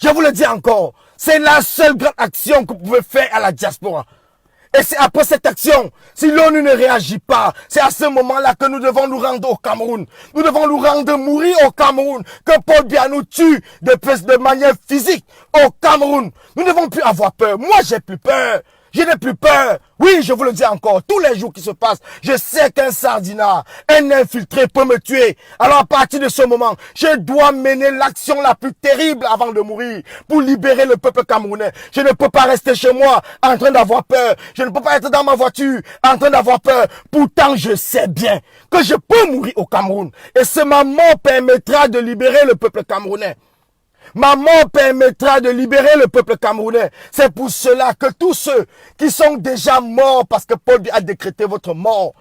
Je vous le dis encore, c'est la seule grande action que vous pouvez faire à la diaspora. Et c'est après cette action, si l'ONU ne réagit pas, c'est à ce moment-là que nous devons nous rendre au Cameroun. Nous devons nous rendre mourir au Cameroun. Que Paul Biya nous tue de manière physique au Cameroun. Nous ne devons plus avoir peur. Moi, j'ai plus peur. Je n'ai plus peur. Oui, je vous le dis encore, tous les jours qui se passent, je sais qu'un sardinat, un infiltré peut me tuer. Alors à partir de ce moment, je dois mener l'action la plus terrible avant de mourir pour libérer le peuple camerounais. Je ne peux pas rester chez moi en train d'avoir peur. Je ne peux pas être dans ma voiture en train d'avoir peur. Pourtant, je sais bien que je peux mourir au Cameroun. Et ce ma mort permettra de libérer le peuple camerounais. Ma mort permettra de libérer le peuple camerounais. C'est pour cela que tous ceux qui sont déjà morts parce que Paul Biya a décrété votre mort,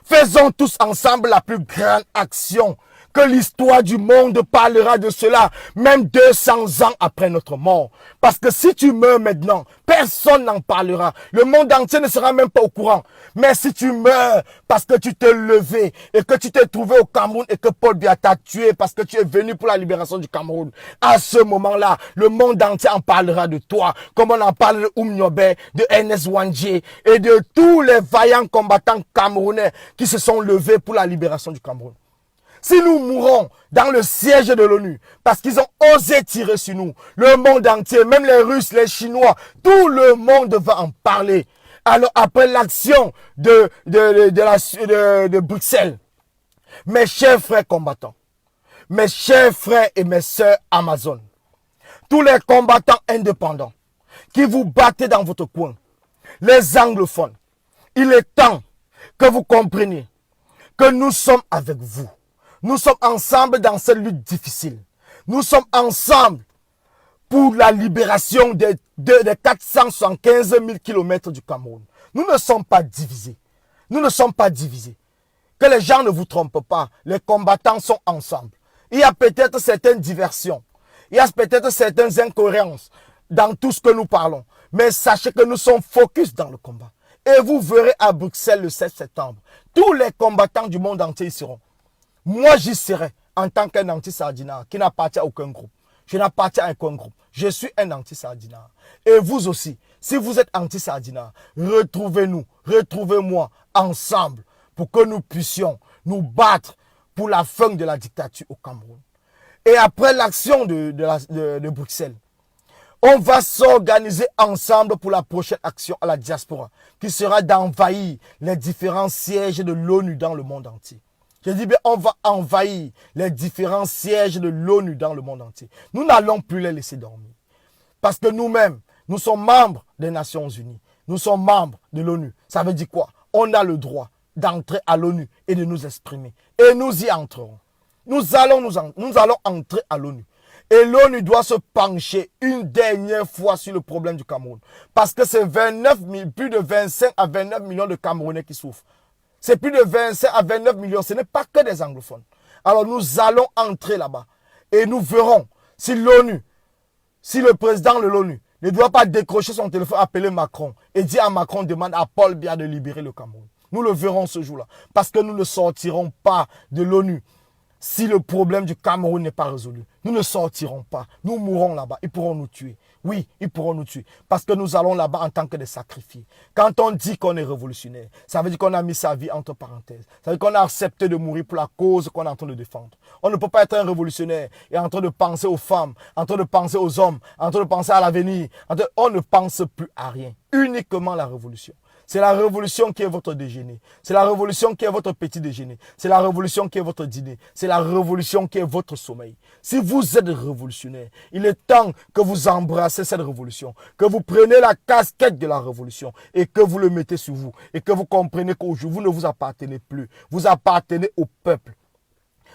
faisons tous ensemble la plus grande action. Que l'histoire du monde parlera de cela, même 200 ans après notre mort. Parce que si tu meurs maintenant, personne n'en parlera. Le monde entier ne sera même pas au courant. Mais si tu meurs parce que tu t'es levé et que tu t'es trouvé au Cameroun et que Paul Biya t'a tué parce que tu es venu pour la libération du Cameroun, à ce moment-là, le monde entier en parlera de toi. Comme on en parle de Oumyobé, de Ernest Ouandjé et de tous les vaillants combattants camerounais qui se sont levés pour la libération du Cameroun. Si nous mourons dans le siège de l'ONU, parce qu'ils ont osé tirer sur nous, le monde entier, même les Russes, les Chinois, tout le monde va en parler. Alors après l'action de Bruxelles, mes chers frères combattants, mes chers frères et mes sœurs Amazon, tous les combattants indépendants qui vous battez dans votre coin, les anglophones, il est temps que vous compreniez que nous sommes avec vous. Nous sommes ensemble dans cette lutte difficile. Nous sommes ensemble pour la libération des 475 000 kilomètres du Cameroun. Nous ne sommes pas divisés. Nous ne sommes pas divisés. Que les gens ne vous trompent pas. Les combattants sont ensemble. Il y a peut-être certaines diversions. Il y a peut-être certaines incohérences dans tout ce que nous parlons. Mais sachez que nous sommes focus dans le combat. Et vous verrez à Bruxelles le 7 septembre. Tous les combattants du monde entier y seront. Moi, j'y serai en tant qu'un anti-sardinat qui n'appartient à aucun groupe. Je n'appartiens à aucun groupe. Je suis un anti-sardinat. Et vous aussi, si vous êtes anti-sardinat, retrouvez-nous, retrouvez-moi ensemble pour que nous puissions nous battre pour la fin de la dictature au Cameroun. Et après l'action de Bruxelles, on va s'organiser ensemble pour la prochaine action à la diaspora, qui sera d'envahir les différents sièges de l'ONU dans le monde entier. Je dis bien, on va envahir les différents sièges de l'ONU dans le monde entier. Nous n'allons plus les laisser dormir. Parce que nous-mêmes, nous sommes membres des Nations Unies. Nous sommes membres de l'ONU. Ça veut dire quoi? On a le droit d'entrer à l'ONU et de nous exprimer. Et nous y entrerons. Nous allons entrer à l'ONU. Et l'ONU doit se pencher une dernière fois sur le problème du Cameroun. Parce que c'est plus de 25 à 29 millions de Camerounais qui souffrent. C'est plus de 25 à 29 millions. Ce n'est pas que des anglophones. Alors nous allons entrer là-bas. Et nous verrons si l'ONU, si le président de l'ONU ne doit pas décrocher son téléphone, appeler Macron et dire à Macron, demande à Paul Biya de libérer le Cameroun. Nous le verrons ce jour-là. Parce que nous ne sortirons pas de l'ONU si le problème du Cameroun n'est pas résolu. Nous ne sortirons pas. Nous mourrons là-bas. Ils pourront nous tuer. Oui, ils pourront nous tuer. Parce que nous allons là-bas en tant que des sacrifiés. Quand on dit qu'on est révolutionnaire, ça veut dire qu'on a mis sa vie entre parenthèses. Ça veut dire qu'on a accepté de mourir pour la cause qu'on est en train de défendre. On ne peut pas être un révolutionnaire et en train de penser aux femmes, en train de penser aux hommes, en train de penser à l'avenir. On ne pense plus à rien. Uniquement la révolution. C'est la révolution qui est votre déjeuner. C'est la révolution qui est votre petit déjeuner. C'est la révolution qui est votre dîner. C'est la révolution qui est votre sommeil. Si vous êtes révolutionnaire, il est temps que vous embrassez cette révolution, que vous prenez la casquette de la révolution et que vous le mettez sur vous et que vous comprenez qu'aujourd'hui, vous ne vous appartenez plus. Vous appartenez au peuple.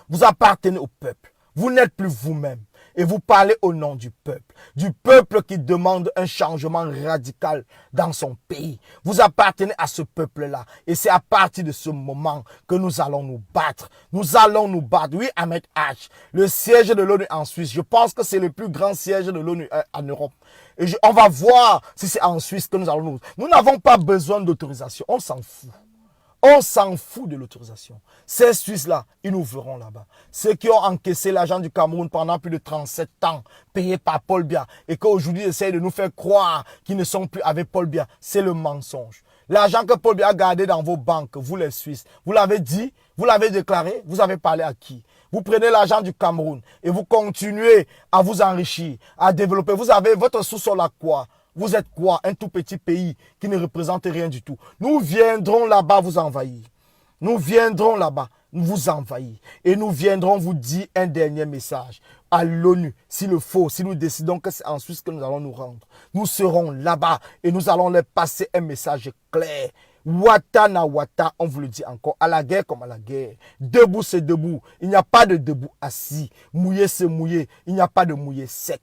Vous appartenez au peuple. Vous n'êtes plus vous-même. Et vous parlez au nom du peuple qui demande un changement radical dans son pays. Vous appartenez à ce peuple-là. Et c'est à partir de ce moment que nous allons nous battre. Nous allons nous battre. Oui, Ahmed H, le siège de l'ONU en Suisse, je pense que c'est le plus grand siège de l'ONU en Europe. Et on va voir si c'est en Suisse que nous allons nous. Nous n'avons pas besoin d'autorisation. On s'en fout. On s'en fout de l'autorisation. Ces Suisses-là, ils nous verront là-bas. Ceux qui ont encaissé l'argent du Cameroun pendant plus de 37 ans, payé par Paul Biya, et qu'aujourd'hui essayent de nous faire croire qu'ils ne sont plus avec Paul Biya, c'est le mensonge. L'argent que Paul Biya a gardé dans vos banques, vous les Suisses, vous l'avez dit, vous l'avez déclaré, vous avez parlé à qui? Vous prenez l'argent du Cameroun et vous continuez à vous enrichir, à développer. Vous avez votre sous-sol à quoi? Vous êtes quoi? Un tout petit pays qui ne représente rien du tout. Nous viendrons là-bas vous envahir. Nous viendrons là-bas vous envahir. Et nous viendrons vous dire un dernier message à l'ONU. S'il le faut, si nous décidons que c'est en Suisse que nous allons nous rendre. Nous serons là-bas et nous allons leur passer un message clair. Wata na wata, on vous le dit encore, à la guerre comme à la guerre. Debout c'est debout. Il n'y a pas de debout assis. Mouillé c'est mouillé. Il n'y a pas de mouillé sec.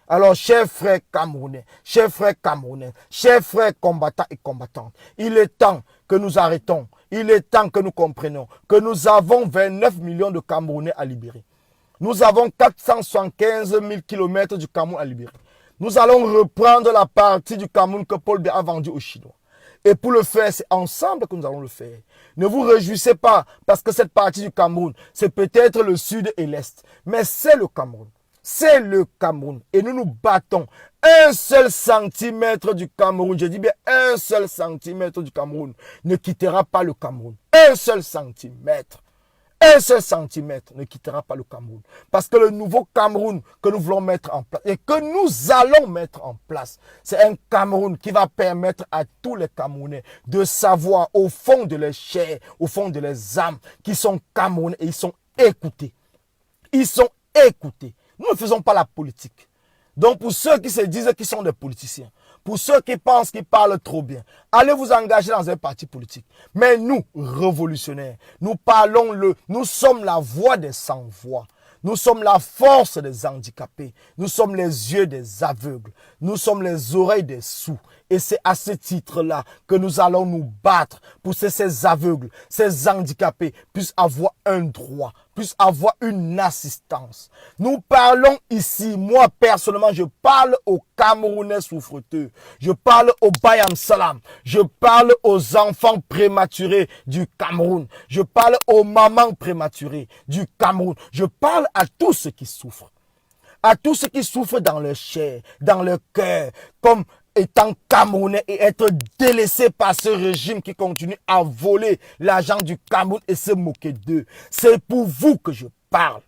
Alors, chers frères camerounais, chers frères camerounais, chers frères combattants et combattantes, il est temps que nous arrêtons, il est temps que nous comprenions que nous avons 29 millions de Camerounais à libérer. Nous avons 475 000 kilomètres du Cameroun à libérer. Nous allons reprendre la partie du Cameroun que Paul Biya a vendue aux Chinois. Et pour le faire, c'est ensemble que nous allons le faire. Ne vous réjouissez pas parce que cette partie du Cameroun, c'est peut-être le sud et l'est, mais c'est le Cameroun. C'est le Cameroun. Et nous nous battons. Un seul centimètre du Cameroun, je dis bien un seul centimètre du Cameroun, ne quittera pas le Cameroun. Un seul centimètre. Un seul centimètre ne quittera pas le Cameroun. Parce que le nouveau Cameroun que nous voulons mettre en place et que nous allons mettre en place, c'est un Cameroun qui va permettre à tous les Camerounais de savoir au fond de leur chair, au fond de leurs âmes, qu'ils sont Camerounais et ils sont écoutés. Ils sont écoutés. Nous ne faisons pas la politique. Donc pour ceux qui se disent qu'ils sont des politiciens, pour ceux qui pensent qu'ils parlent trop bien, allez vous engager dans un parti politique. Mais nous, révolutionnaires, nous sommes la voix des sans-voix. Nous sommes la force des handicapés. Nous sommes les yeux des aveugles. Nous sommes les oreilles des sourds. Et c'est à ce titre-là que nous allons nous battre pour que ces aveugles, ces handicapés puissent avoir un droit, puissent avoir une assistance. Nous parlons ici, moi personnellement, je parle aux Camerounais souffreteux. Je parle aux Bayam Salam. Je parle aux enfants prématurés du Cameroun. Je parle aux mamans prématurées du Cameroun. Je parle à tous ceux qui souffrent. À tous ceux qui souffrent dans leur chair, dans leur cœur, comme étant Camerounais et être délaissés par ce régime qui continue à voler l'argent du Cameroun et se moquer d'eux. C'est pour vous que je parle.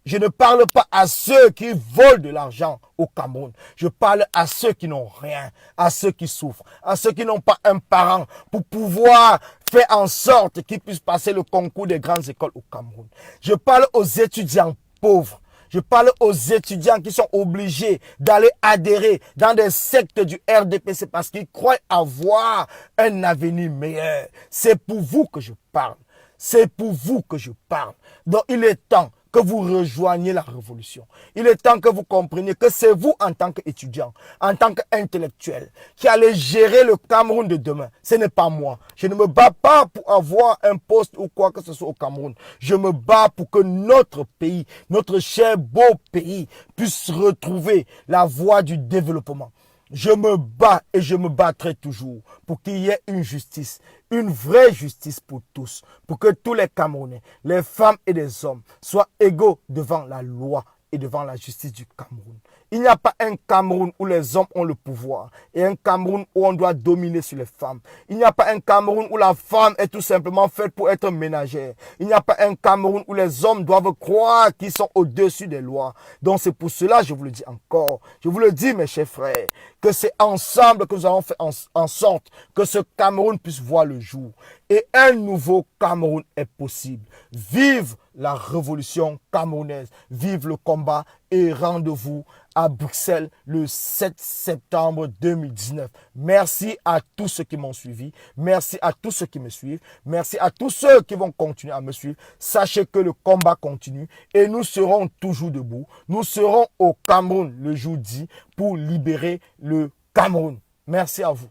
Je ne parle pas à ceux qui volent de l'argent au Cameroun. Je parle à ceux qui n'ont rien, à ceux qui souffrent, à ceux qui n'ont pas un parent pour pouvoir faire en sorte qu'ils puissent passer le concours des grandes écoles au Cameroun. Je parle aux étudiants pauvres. Je parle aux étudiants qui sont obligés d'aller adhérer dans des sectes du RDPC parce qu'ils croient avoir un avenir meilleur. C'est pour vous que je parle. C'est pour vous que je parle. Donc il est temps que vous rejoigniez la révolution. Il est temps que vous compreniez que c'est vous en tant qu'étudiant, en tant qu'intellectuel, qui allez gérer le Cameroun de demain. Ce n'est pas moi. Je ne me bats pas pour avoir un poste ou quoi que ce soit au Cameroun. Je me bats pour que notre pays, notre cher beau pays, puisse retrouver la voie du développement. Je me bats et je me battrai toujours pour qu'il y ait une justice, une vraie justice pour tous, pour que tous les Camerounais, les femmes et les hommes, soient égaux devant la loi et devant la justice du Cameroun. Il n'y a pas un Cameroun où les hommes ont le pouvoir et un Cameroun où on doit dominer sur les femmes. Il n'y a pas un Cameroun où la femme est tout simplement faite pour être ménagère. Il n'y a pas un Cameroun où les hommes doivent croire qu'ils sont au-dessus des lois. Donc c'est pour cela, je vous le dis encore, je vous le dis mes chers frères, que c'est ensemble que nous allons faire en sorte que ce Cameroun puisse voir le jour. Et un nouveau Cameroun est possible. Vive la révolution camerounaise, vive le combat et rendez-vous à Bruxelles le 7 septembre 2019. Merci à tous ceux qui m'ont suivi. Merci à tous ceux qui me suivent. Merci à tous ceux qui vont continuer à me suivre. Sachez que le combat continue et nous serons toujours debout. Nous serons au Cameroun le jour dit pour libérer le Cameroun. Merci à vous.